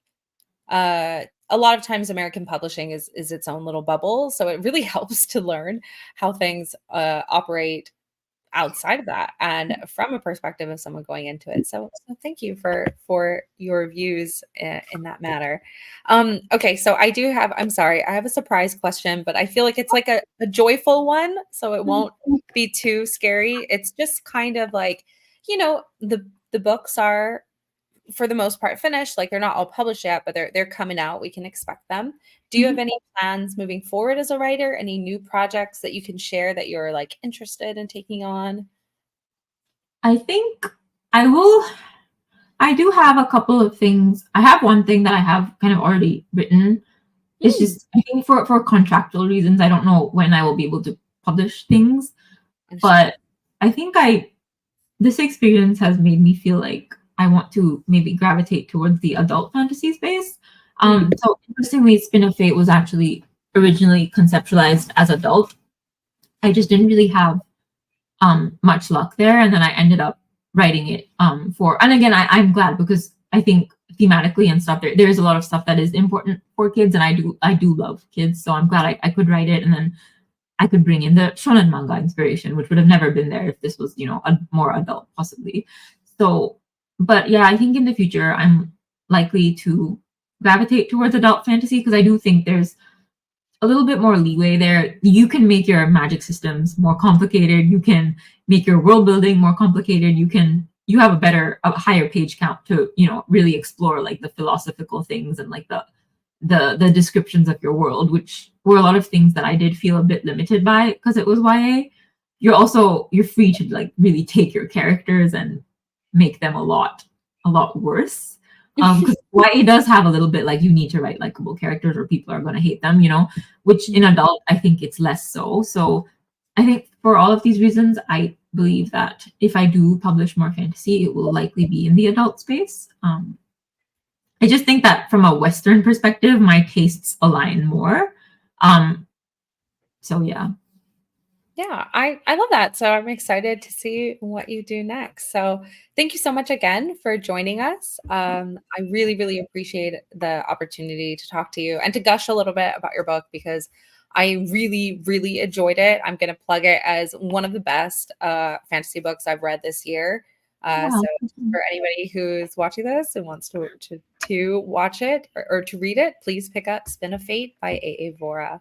Speaker 1: a lot of times American publishing is its own little bubble. So it really helps to learn how things operate outside of that and from a perspective of someone going into it. So thank you for your views in that matter. Okay, so I'm sorry, I have a surprise question, but I feel like it's like a joyful one, so it won't be too scary. It's just kind of like, the books are for the most part finished, like they're not all published yet, but they're coming out. We can expect them. Do you have
Speaker 2: Mhm.
Speaker 1: any plans moving forward as a writer? Any new projects that you can share that you're like interested in taking on?
Speaker 2: I think I will I do have a couple of things. I have one thing that I have kind of already written. It's
Speaker 1: Mm,
Speaker 2: just I think for contractual reasons, I don't know when I will be able to publish things,
Speaker 1: understand.
Speaker 2: but I think I this experience has made me feel like I want to maybe gravitate towards the adult fantasy space.
Speaker 1: Mm,
Speaker 2: So interestingly, Spin of Fate was actually originally conceptualized as adult. I just didn't really have much luck there, and then I ended up writing it for. And again, I'm glad because I think thematically and stuff there is a lot of stuff that is important for kids, and I do love kids, so I'm glad I could write it, and then I could bring in the shonen manga inspiration, which would have never been there if this was, a more adult, possibly. So But yeah, I think in the future I'm likely to gravitate towards adult fantasy because I do think there's a little bit more leeway there. You can make your magic systems more complicated. You can make your world building more complicated. You have a higher page count to, really explore like the philosophical things and like the descriptions of your world, which were a lot of things that I did feel a bit limited by because it was YA. You're free to like really take your characters and make them a lot worse. Because YA does have a little bit like you need to write likable characters or people are going to hate them, which in adult I think it's less so. So I think for all of these reasons, I believe that if I do publish more fantasy, it will likely be in the adult space. I just think that from a Western perspective, my tastes align more. Um, so yeah.
Speaker 1: Yeah, I love that. So I'm excited to see what you do next. So thank you so much again for joining us. I really, really appreciate the opportunity to talk to you and to gush a little bit about your book because I really, really enjoyed it. I'm going to plug it as one of the best fantasy books I've read this year.
Speaker 2: Yeah.
Speaker 1: So for anybody who's watching this and wants to watch it or to read it, please pick up Spin of Fate by A. Vora.